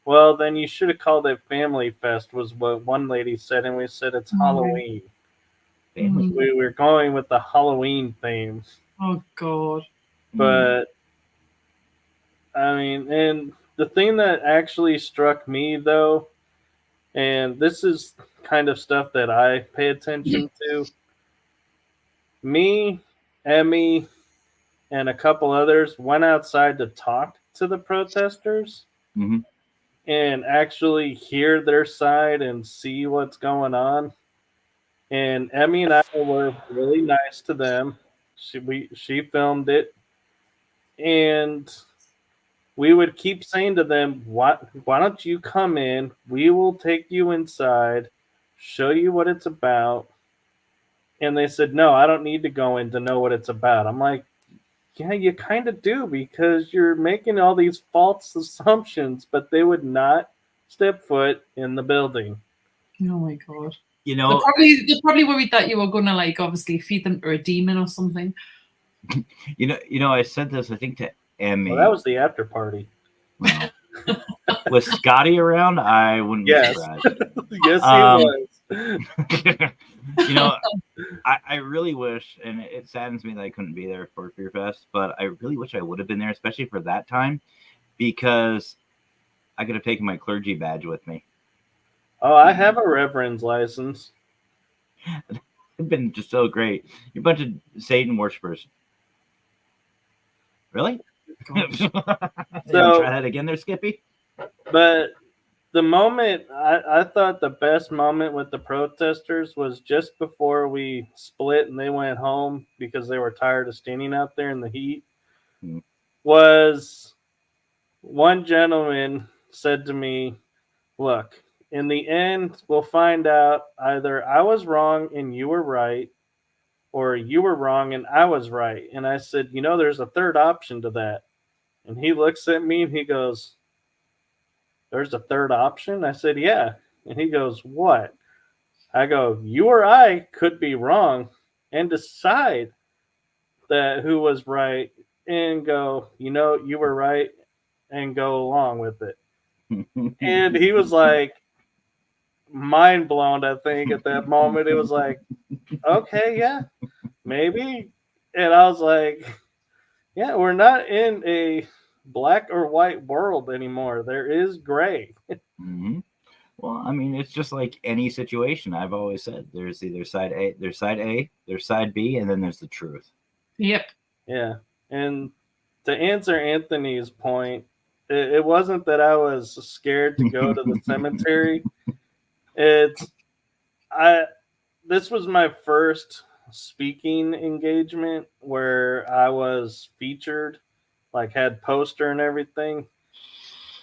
well, then you should have called it Family Fest, was what one lady said. And we said it's Halloween. We were going with the Halloween themes. Oh, God. But, I mean, and the thing that actually struck me, though, and this is kind of stuff that I pay attention to, me, Emmy, and a couple others went outside to talk to the protesters and actually hear their side and see what's going on. And Emmy and I were really nice to them. She filmed it. And we would keep saying to them, why don't you come in? We will take you inside, show you what it's about. And they said, no, I don't need to go in to know what it's about. I'm like, yeah, you kind of do, because you're making all these false assumptions, but they would not step foot in the building. Oh, my God. They're probably worried that you were going to, obviously feed them to a demon or something. I said this, I think, to Emmy. Well, that was the after party. Well, was Scotty around? I wouldn't be surprised. Yes, he was. I really wish, and it saddens me that I couldn't be there for Fear Fest, but I really wish I would have been there, especially for that time, because I could have taken my clergy badge with me. Oh, I have a reverend's license. It's been just so great. You're a bunch of Satan worshipers. Really? So try that again there, Skippy? But the moment, I thought the best moment with the protesters was just before we split and they went home because they were tired of standing out there in the heat, was one gentleman said to me, look, in the end, we'll find out either I was wrong and you were right, or you were wrong and I was right. And I said, there's a third option to that. And he looks at me and he goes, there's a third option? I said, yeah. And he goes, what? I go, you or I could be wrong and decide that who was right and go, you were right, and go along with it. And he was like mind blown, I think, at that moment. It was like, okay, yeah, maybe. And I was like, yeah, we're not in a black or white world anymore. There is gray. Mhm. Well, I mean, it's just like any situation. I've always said there's either side A, there's side B, and then there's the truth. Yep. Yeah. And to answer Anthony's point, it wasn't that I was scared to go to the cemetery. It's this was my first speaking engagement where I was featured, like had poster and everything.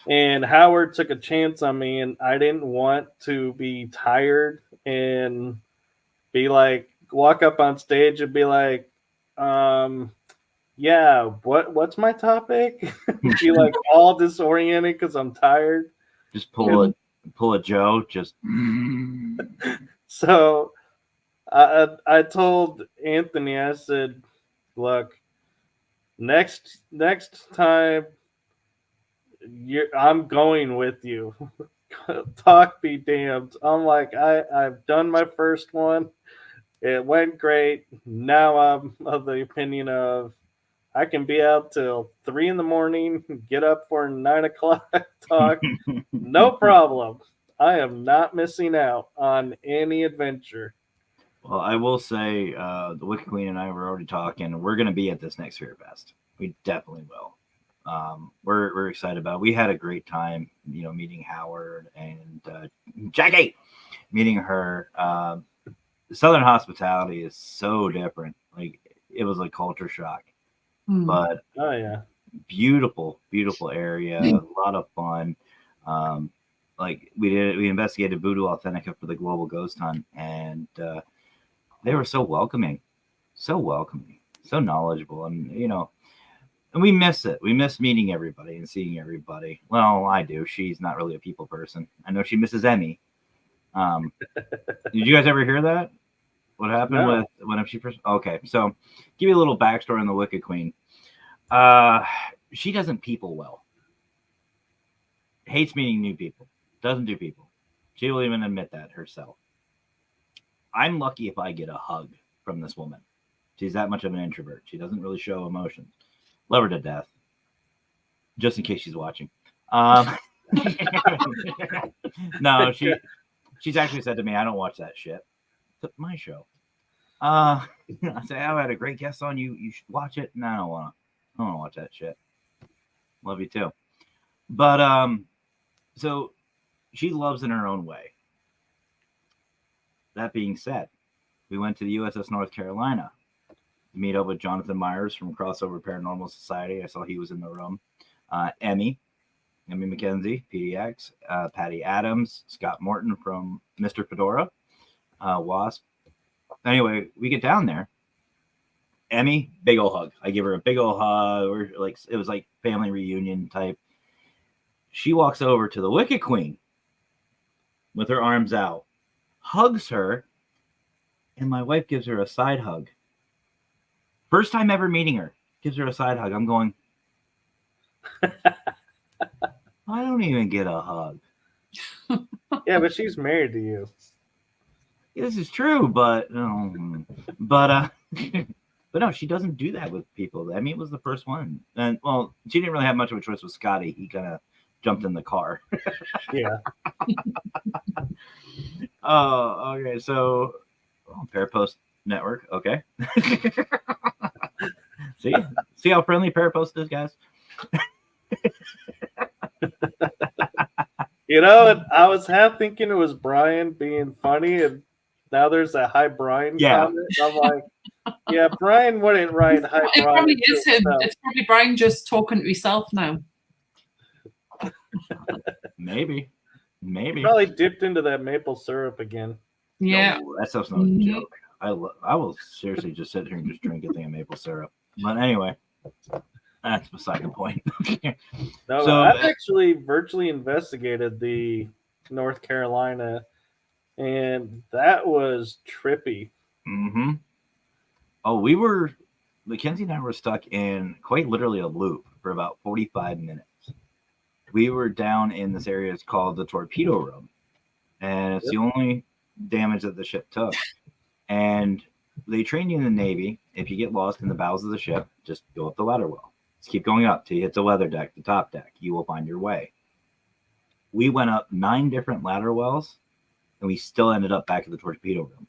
And Howard took a chance on me, and I didn't want to be tired and be like, walk up on stage and be like, yeah, what's my topic? Be like all disoriented because I'm tired. Just pull a Joe. Just So I told Anthony, I said, look, next time I'm going with you. Talk be damned. I'm like, I've done my first one. It went great. Now I'm of the opinion of I can be out till 3 a.m, get up for 9 o'clock talk. No problem. I am not missing out on any adventure. Well, I will say, the Wicked Queen and I were already talking. We're going to be at this next Fear Fest. We definitely will. We're excited about it. We had a great time, meeting Howard and Jackie, meeting her. Southern hospitality is so different. Like, it was like culture shock, but oh yeah, beautiful area, a lot of fun. Like we investigated Voodoo Authentica for the Global Ghost Hunt, and they were so welcoming, so knowledgeable, and and we miss it. We miss meeting everybody and seeing everybody. Well, I do. She's not really a people person. I know she misses Emmy. Did you guys ever hear that? What happened with when she first? Okay, so give you a little backstory on the Wicked Queen. She doesn't people well. Hates meeting new people. Doesn't do people. She will even admit that herself. I'm lucky if I get a hug from this woman. She's that much of an introvert. She doesn't really show emotions. Love her to death. Just in case she's watching. No, she's actually said to me, I don't watch that shit. It's my show. I say, I had a great guest on. You should watch it. No, I don't want to watch that shit. Love you too. But so she loves in her own way. That being said, we went to the USS North Carolina to meet up with Jonathan Myers from Crossover Paranormal Society. I saw he was in the room. Emmy McKenzie, PDX, Patty Adams, Scott Morton from Mr. Fedora, Wasp. Anyway, we get down there. Emmy, big old hug. I give her a big old hug. It was like family reunion type. She walks over to the Wicked Queen with her arms out, hugs her, and my wife gives her a side hug. First time ever meeting her, gives her a side hug. I'm going, I don't even get a hug. Yeah, but she's married to you. This is true, but but no, she doesn't do that with people. I mean, it was the first one, and well, she didn't really have much of a choice with Scotty. He kind of jumped in the car. Yeah. Oh, okay. So, Parapost Network. Okay. See how friendly Parapost is, guys. I was half thinking it was Brian being funny, and now there's a hi Brian comment. I'm like, yeah, Brian wouldn't write hi It Brian. Probably is him. It's probably Brian just talking to himself now. Maybe. He probably dipped into that maple syrup again. Yeah. No, that stuff's not a joke. I will seriously just sit here and just drink a thing of maple syrup. But anyway, that's beside the point. No, so, I've actually virtually investigated the North Carolina, and that was trippy. Mm-hmm. Oh, we were Mackenzie and I were stuck in quite literally a loop for about 45 minutes. We were down in this area. It's called the torpedo room, and it's the only damage that the ship took. And they train you in the Navy. If you get lost in the bowels of the ship, just go up the ladder well. Just keep going up till you hit the weather deck, the top deck. You will find your way. We went up 9 different ladder wells, and we still ended up back at the torpedo room.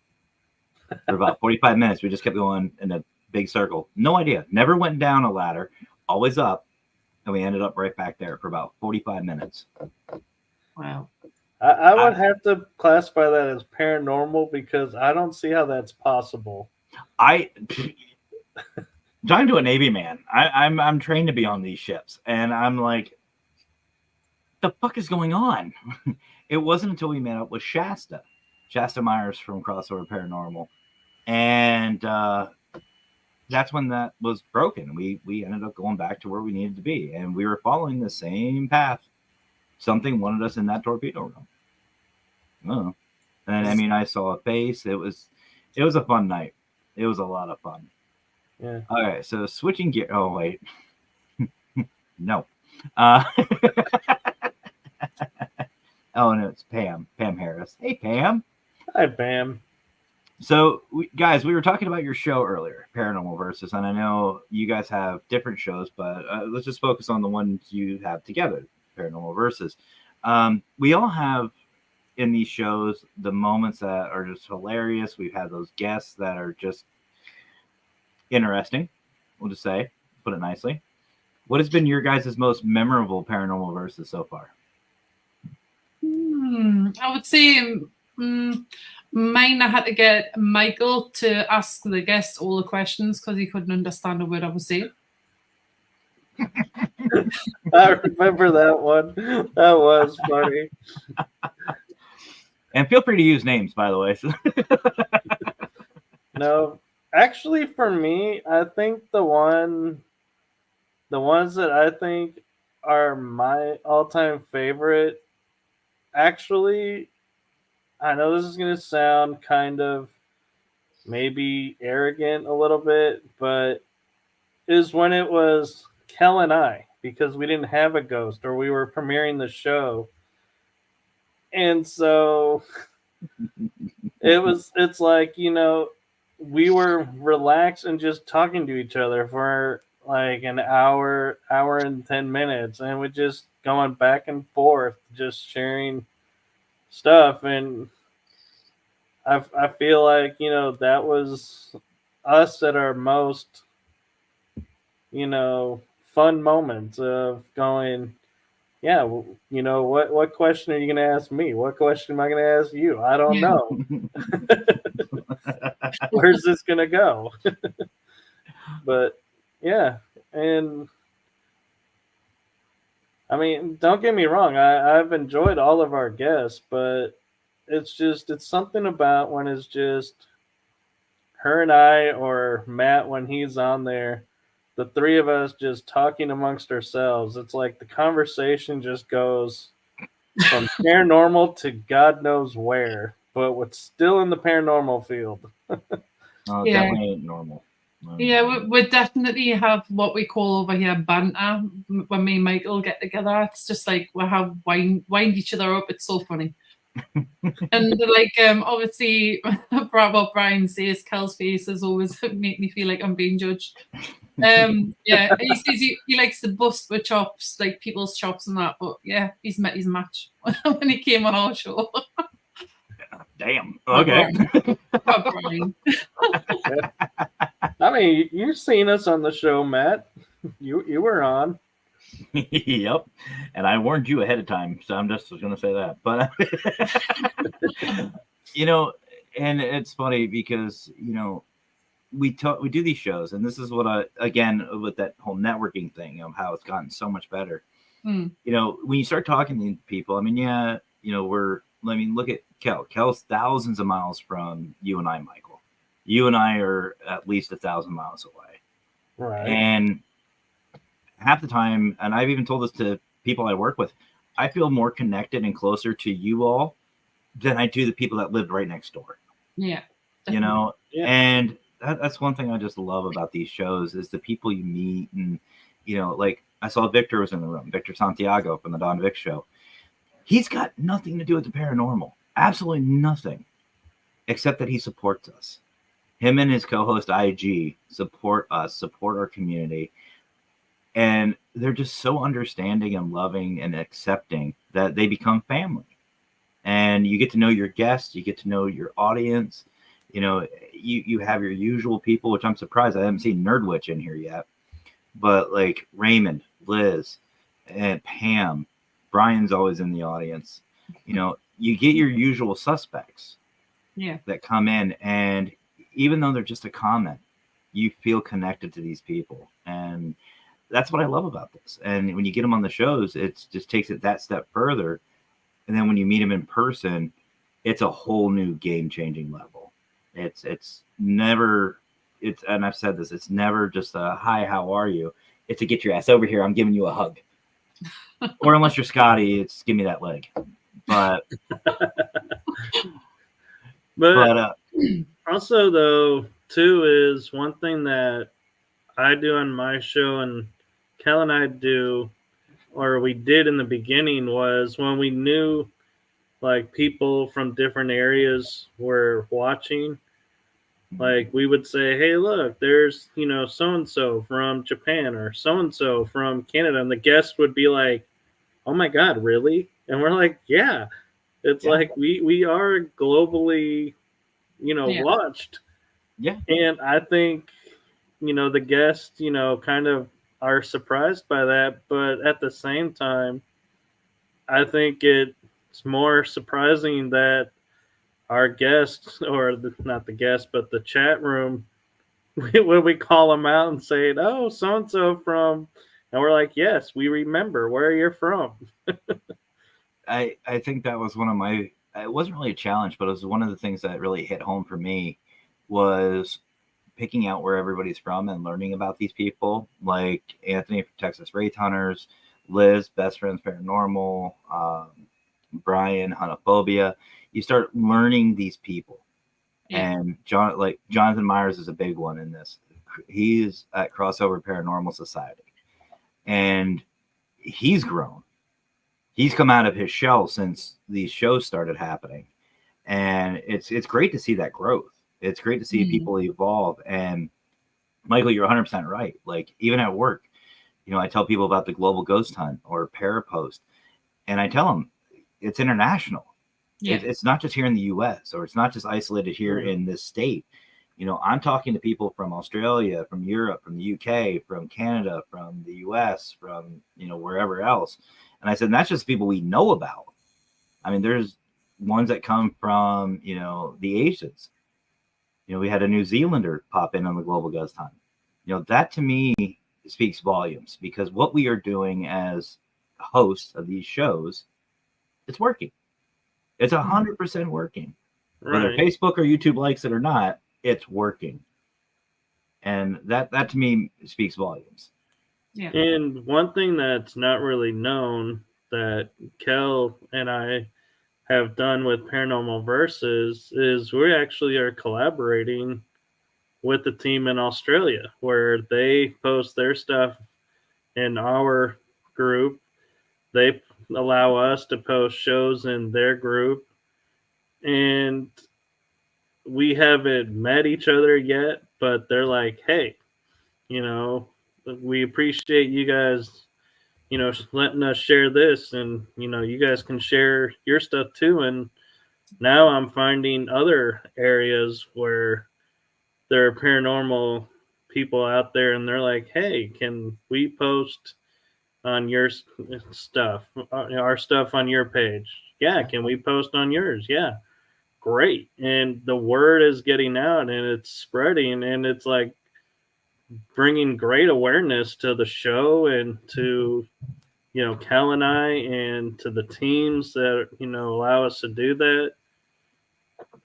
For about 45 minutes, we just kept going in a big circle. No idea. Never went down a ladder. Always up. And we ended up right back there for about 45 minutes. Wow. I would have to classify that as paranormal because I don't see how that's possible. Talking to a Navy man, I'm trained to be on these ships, and I'm like, the fuck is going on? It wasn't until we met up with Shasta Myers from Crossover Paranormal, and that's when that was broken. We ended up going back to where we needed to be, and we were following the same path. Something wanted us in that torpedo room. Oh. And I mean, I saw a face. It was a fun night. It was a lot of fun. Yeah. All right, so switching gear. Oh wait, no. Oh no, it's Pam Harris. Hey Pam. Hi Pam. So guys, we were talking about your show earlier, Paranormal Versus, and I know you guys have different shows, but let's just focus on the ones you have together, Paranormal Versus. We all have in these shows the moments that are just hilarious. We've had those guests that are just interesting. We'll just say, put it nicely. What has been your guys' most memorable Paranormal Versus so far? I would say mine, I had to get Michael to ask the guests all the questions because he couldn't understand a word I was saying. I remember that one. That was funny. And feel free to use names, by the way. No, actually, for me, I think the ones that I think are my all-time favorite, actually, I know this is going to sound kind of maybe arrogant a little bit, but is when it was Kell and I, because we didn't have a ghost or we were premiering the show. And so it's like, we were relaxed and just talking to each other for like an hour and 10 minutes, and we just going back and forth, just sharing stuff. And I feel like, that was us at our most, fun moments of going, yeah, what question are you going to ask me? What question am I going to ask you? I don't know. Where's this going to go? But yeah, and I mean, don't get me wrong. I've enjoyed all of our guests, but it's something about when it's just her and I, or Matt when he's on there, the three of us just talking amongst ourselves. It's like the conversation just goes from paranormal to God knows where, but what's still in the paranormal field. Definitely ain't normal. Yeah, we definitely have what we call over here banter when me and Michael get together. It's just like we have wind each other up. It's so funny. And like obviously what Brian says, Kell's faces always make me feel like I'm being judged. Yeah, he says he likes to bust with chops, like people's chops and that, but yeah, he's met his match when he came on our show. Damn. Okay. Brian. I mean, you've seen us on the show, Matt. You were on. Yep. And I warned you ahead of time, so I'm just going to say that. But, and it's funny because, we do these shows, and this is what again, with that whole networking thing of how it's gotten so much better. When you start talking to people, I mean, look at Kell. Kell's thousands of miles from you and I, Michael. You and I are at least 1,000 miles away. Right. And half the time, and I've even told this to people I work with, I feel more connected and closer to you all than I do the people that lived right next door. Yeah. Yeah. And that's one thing I just love about these shows is the people you meet. And, like I saw Victor was in the room, Victor Santiago from the Don Vic show. He's got nothing to do with the paranormal. Absolutely nothing. Except that he supports us. Him and his co-host IG support us, support our community. And they're just so understanding and loving and accepting that they become family. And you get to know your guests, you get to know your audience. You have your usual people, which I'm surprised I haven't seen Nerdwitch in here yet. But like Raymond, Liz, and Pam, Brian's always in the audience. You get your usual suspects that come in, and even though they're just a comment, you feel connected to these people. And that's what I love about this. And when you get them on the shows, it just takes it that step further. And then when you meet them in person, it's a whole new game-changing level. It's never, and I've said this, it's never just a, hi, how are you? It's a get your ass over here, I'm giving you a hug. Or unless you're Scotty, it's give me that leg. But also, though, too, is one thing that I do on my show, and Kell and I do, or we did in the beginning, was when we knew like people from different areas were watching, like we would say, hey, look, there's, so-and-so from Japan or so-and-so from Canada. And the guest would be like, oh my God, really? And we're like, yeah, it's like we are globally, watched. Yeah. And I think, the guests, kind of are surprised by that. But at the same time, I think it's more surprising that our guests, or not the guests, but the chat room, when we call them out and say, oh, so-and-so from, and we're like, yes, we remember where you're from. I think that was one of my, it wasn't really a challenge, but it was one of the things that really hit home for me was picking out where everybody's from and learning about these people, like Anthony from Texas Wraith Hunters, Liz, Best Friends Paranormal, Brian, Hunophobia. You start learning these people. And Jonathan Myers is a big one in this. He's at Crossover Paranormal Society, and he's grown. He's come out of his shell since these shows started happening, and it's great to see that growth. It's great to see people evolve. And Michael, you're 100% right. Like even at work, I tell people about the Global Ghost Hunt or Parapost, and I tell them it's international. Yeah. It's not just here in the U.S. or it's not just isolated here in this state. I'm talking to people from Australia, from Europe, from the U.K., from Canada, from the U.S., from, wherever else. And I said, and that's just people we know about. I mean, there's ones that come from, the Asians. We had a New Zealander pop in on the Global Ghost Hunt. That to me speaks volumes, because what we are doing as hosts of these shows, it's working. It's 100% working. Right. Whether Facebook or YouTube likes it or not, it's working. And that to me speaks volumes. Yeah. And one thing that's not really known that Kell and I have done with Paranormal Versus is we actually are collaborating with the team in Australia, where they post their stuff in our group. They allow us to post shows in their group, and we haven't met each other yet, but they're like, hey, we appreciate you guys, letting us share this, and, you guys can share your stuff too. And now I'm finding other areas where there are paranormal people out there, and they're like, hey, can we post on your stuff, our stuff on your page? Yeah. Can we post on yours? Yeah. Great. And the word is getting out, and it's spreading, and it's like bringing great awareness to the show and to, Kell and I, and to the teams that, allow us to do that.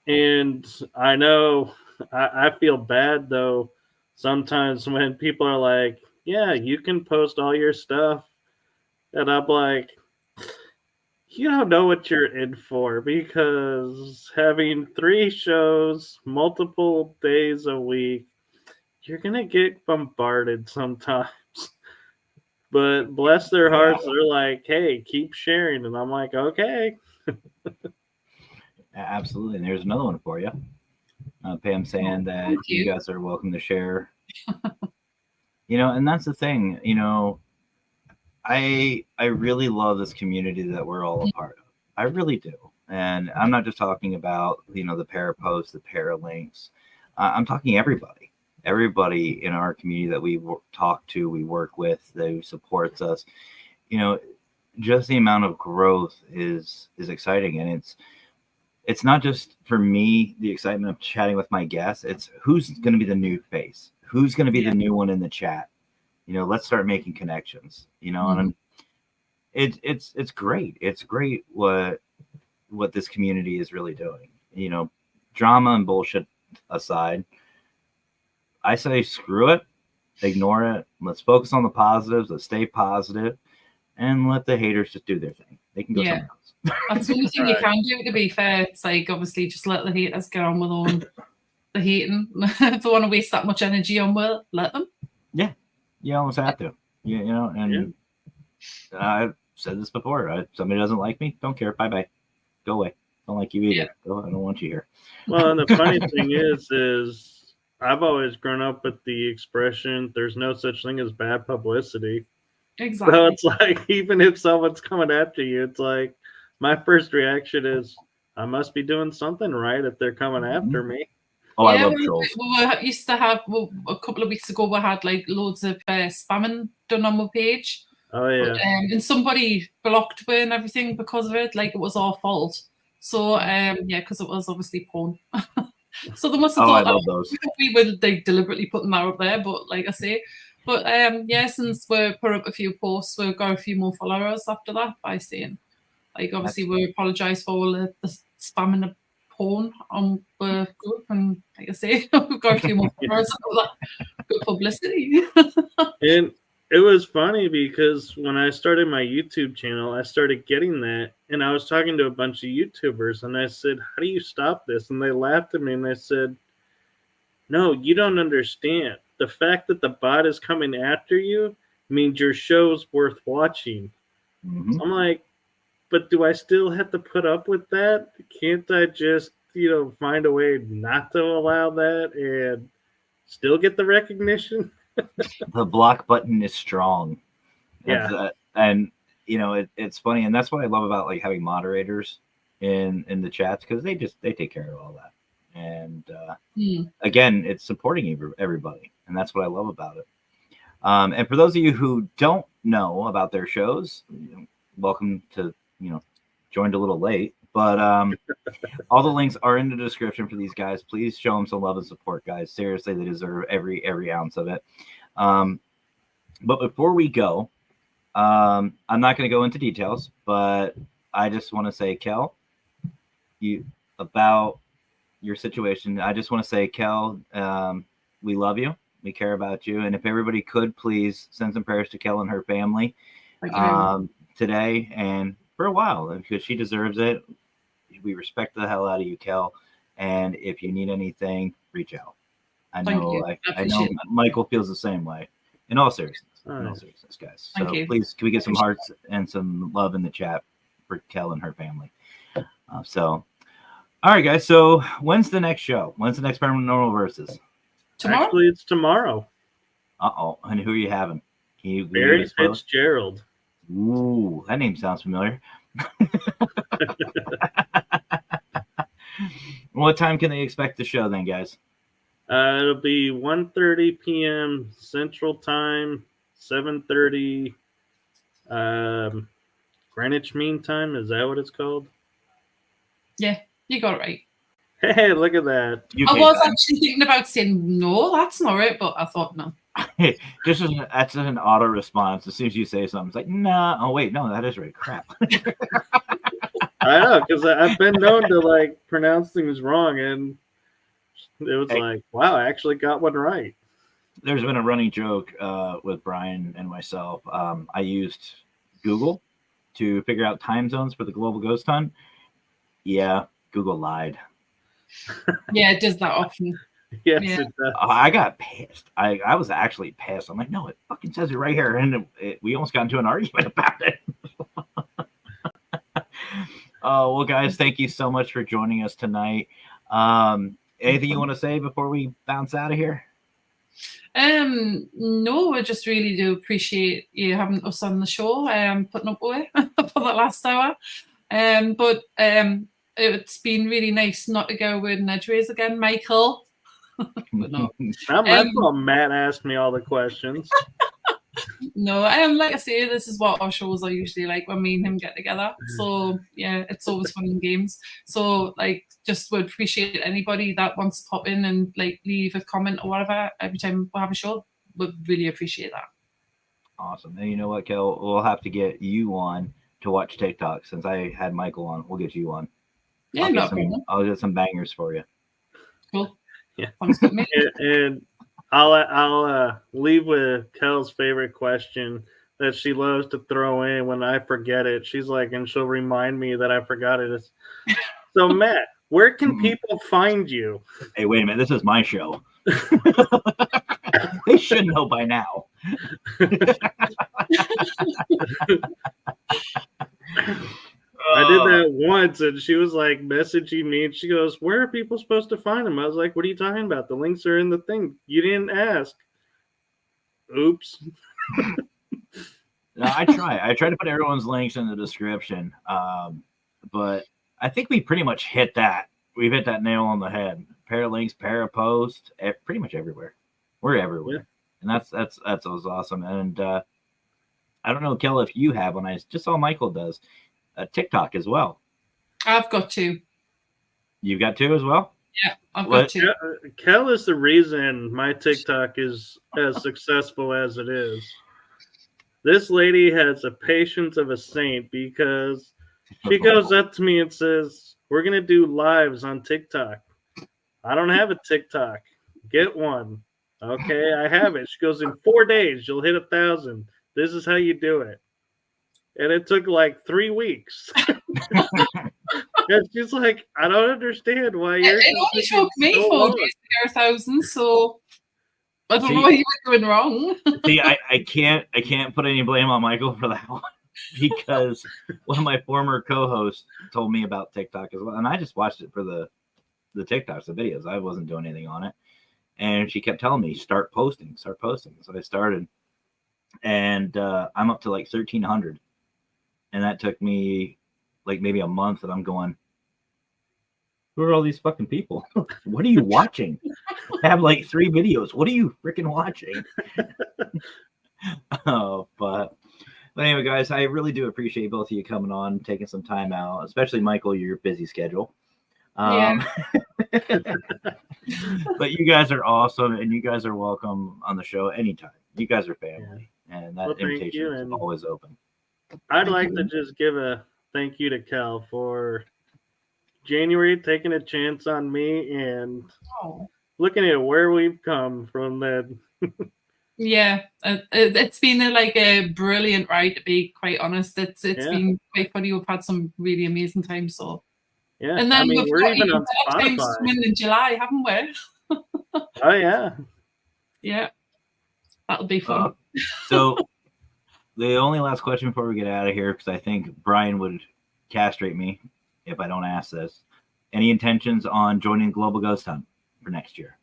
And I know I feel bad, though, sometimes when people are like, yeah, you can post all your stuff. And I'm like, you don't know what you're in for, because having 3 shows, multiple days a week, you're gonna get bombarded sometimes. But bless their hearts, they're like, "Hey, keep sharing," and I'm like, "Okay." Absolutely. And there's another one for you. Pam saying that Thank you you. guys are welcome to share. And that's the thing. I really love this community that we're all a part of. I really do. And I'm not just talking about the para posts, the para links. I'm talking everybody. Everybody in our community that we talk to, we work with, that who supports us. Just the amount of growth is exciting, and it's not just for me the excitement of chatting with my guests. It's who's going to be the new face, who's going to be the new one in the chat. Let's start making connections. And it's great. It's great what this community is really doing. Drama and bullshit aside, I say screw it, ignore it. Let's focus on the positives. Let's stay positive, and let the haters just do their thing. They can go somewhere else. That's the only thing you can do, to be fair. It's like, obviously, just let the haters get on with the hating. If they want to waste that much energy on, well, let them. Yeah, you almost have to. And I've said this before. If somebody doesn't like me, don't care. Bye-bye. Go away. Don't like you either. I don't want you here. Well, and the funny thing is I've always grown up with the expression, "There's no such thing as bad publicity." Exactly. So it's like, even if someone's coming after you, it's like, my first reaction is, I must be doing something right if they're coming after me. Oh, I love trolls. We used to have, a couple of weeks ago, we had like loads of spamming done on my page. Oh, yeah. And somebody blocked me and everything because of it. Like, it was our fault. So, because it was obviously porn. So they must have thought I love those. We were like deliberately putting that up there, but like I say. But since we put up a few posts, we've got a few more followers after that by saying, like, obviously we apologise for all the spamming of porn on the group, and like I say, we've got a few more followers after that. Good publicity. And it was funny because when I started my YouTube channel, I started getting that, and I was talking to a bunch of YouTubers, and I said, "How do you stop this?" And they laughed at me, and they said, "No, you don't understand. The fact that the bot is coming after you means your show's worth watching." Mm-hmm. I'm like, but do I still have to put up with that? Can't I just, find a way not to allow that and still get the recognition? The block button is strong. Yeah. And it's funny, and that's what I love about like having moderators in the chats, because they take care of all that. And again, it's supporting everybody, and that's what I love about it. And for those of you who don't know about their shows, welcome to joined a little late, but all the links are in the description for these guys. Please show them some love and support, guys. Seriously, they deserve every ounce of it. But before we go, I'm not going to go into details, but I just want to say, Kell, about your situation. I just want to say, Kell, we love you. We care about you. And if everybody could please send some prayers to Kell and her family today and for a while, because she deserves it. We respect the hell out of you, Kell. And if you need anything, reach out. I know Michael feels the same way. In all seriousness. In all seriousness, guys. So please, can we get some hearts and some love in the chat for Kell and her family? All right, guys. So when's the next show? When's the next Paranormal Versus? Tomorrow? Actually, it's tomorrow. Uh-oh. And who are you having? Barry Fitzgerald. Ooh, that name sounds familiar. What time can they expect the show then, guys? It'll be 1:30 p.m. Central Time, 7:30 Greenwich Mean Time. Is that what it's called? Yeah, you got it right. Hey, look at that. I was actually thinking about saying, no, that's not right, but I thought, no. That's an auto response. As soon as you say something, it's like, nah. Oh, wait, no, that is right. Crap. I know, because I've been known to like pronounce things wrong, and it was like, wow, I actually got one right. There's been a running joke with Brian and myself. I used Google to figure out time zones for the global ghost hunt. Yeah, Google lied. Yeah, it does that often. Yes, Yeah. it does. I got pissed. I was actually pissed. I'm like, no, it fucking says it right here. And we almost got into an argument about it. Well, guys, thank you so much for joining us tonight. Anything you want to say before we bounce out of here? No, I just really do appreciate you having us on the show, putting up with it for the last hour. But it's been really nice not to go with edgeways again, Michael. But no. Not my fault. Matt asked me all the questions. No, like I say, this is what our shows are usually like when me and him get together. So yeah, it's always fun and games. So like, just would appreciate anybody that wants to pop in and like leave a comment or whatever every time we have a show. Would really appreciate that. Awesome. And you know what, Kel? We'll have to get you on to watch TikTok. Since I had Michael on, we'll get you on. Yeah, I'll get some bangers for you. Cool. Yeah. And I'll leave with Kel's favorite question that she loves to throw in when I forget it. She's like, and she'll remind me that I forgot it. So, Matt, where can people find you? Hey, wait a minute. This is my show. They should know by now. I did that once, and she was like messaging me, and she goes, "Where are people supposed to find them?" I was like, "What are you talking about? The links are in the thing. You didn't ask." Oops. No, I try to put everyone's links in the description, but I think we pretty much hit that. We've hit that nail on the head. Paralinks, Parapost, pretty much everywhere. We're everywhere, and that's awesome. And I don't know, Kell, if you have one. I just saw Michael does. TikTok as well. I've got two. You've got two as well? Yeah, I've got two. Kell is the reason my TikTok is as successful as it is. This lady has the patience of a saint because she goes up to me and says, "We're going to do lives on TikTok." I don't have a TikTok. Get one. Okay, I have it. She goes, in 4 days, you'll hit 1,000. This is how you do it. And it took like 3 weeks. And she's like, I don't understand why you're. It only took me 4 days to get 1,000, so I don't know what you were doing wrong. See, I can't put any blame on Michael for that one because one of my former co-hosts told me about TikTok as well, and I just watched it for the TikToks, the videos. I wasn't doing anything on it, and she kept telling me start posting. So I started, and I'm up to like 1,300. And that took me like maybe a month, and I'm going, who are all these fucking people? What are you watching? I have like 3 videos. What are you freaking watching? But anyway, guys, I really do appreciate both of you coming on, taking some time out, especially Michael, your busy schedule. Yeah. But you guys are awesome, and you guys are welcome on the show anytime. You guys are family, and that invitation is always open. I'd like to just give a thank you to Kell for January taking a chance on me and looking at where we've come from that. Yeah, it's been a brilliant ride, to be quite honest. It's been quite funny. We've had some really amazing times. So yeah, and then we're even on Spotify in July, haven't we? Oh yeah, yeah, that'll be fun. So. The only last question before we get out of here, because I think Brian would castrate me if I don't ask this. Any intentions on joining Global Ghost Hunt for next year?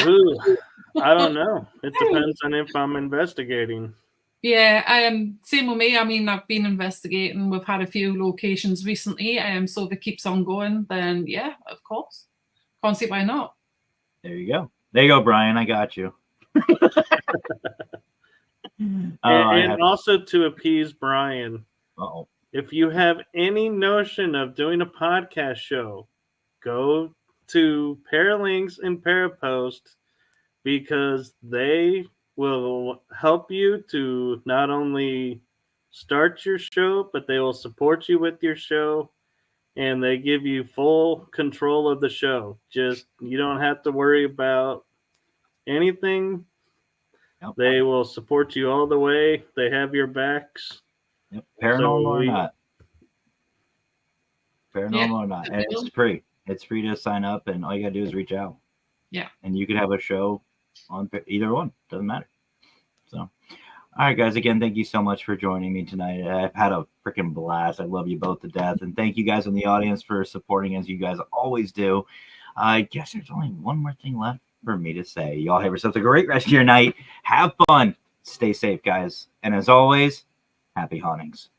Ooh, I don't know. It depends on if I'm investigating. Yeah, same with me. I mean, I've been investigating. We've had a few locations recently. So if it keeps on going, then yeah, of course. Can't see why not. There you go. There you go, Brian. I got you. And also to appease Brian, Uh-oh. If you have any notion of doing a podcast show, go to Paralinks and Parapost because they will help you to not only start your show, but they will support you with your show, and they give you full control of the show. Just you don't have to worry about anything. Yep. They will support you all the way. They have your backs. Yep. Paranormal or we- not. Paranormal or not. And it's free. It's free to sign up, and all you gotta do is reach out. Yeah. And you could have a show on either one. Doesn't matter. So, all right, guys. Again, thank you so much for joining me tonight. I've had a freaking blast. I love you both to death, and thank you guys in the audience for supporting as you guys always do. I guess there's only one more thing left for me to say. Y'all have yourselves a great rest of your night. Have fun. Stay safe, guys. And as always, happy hauntings.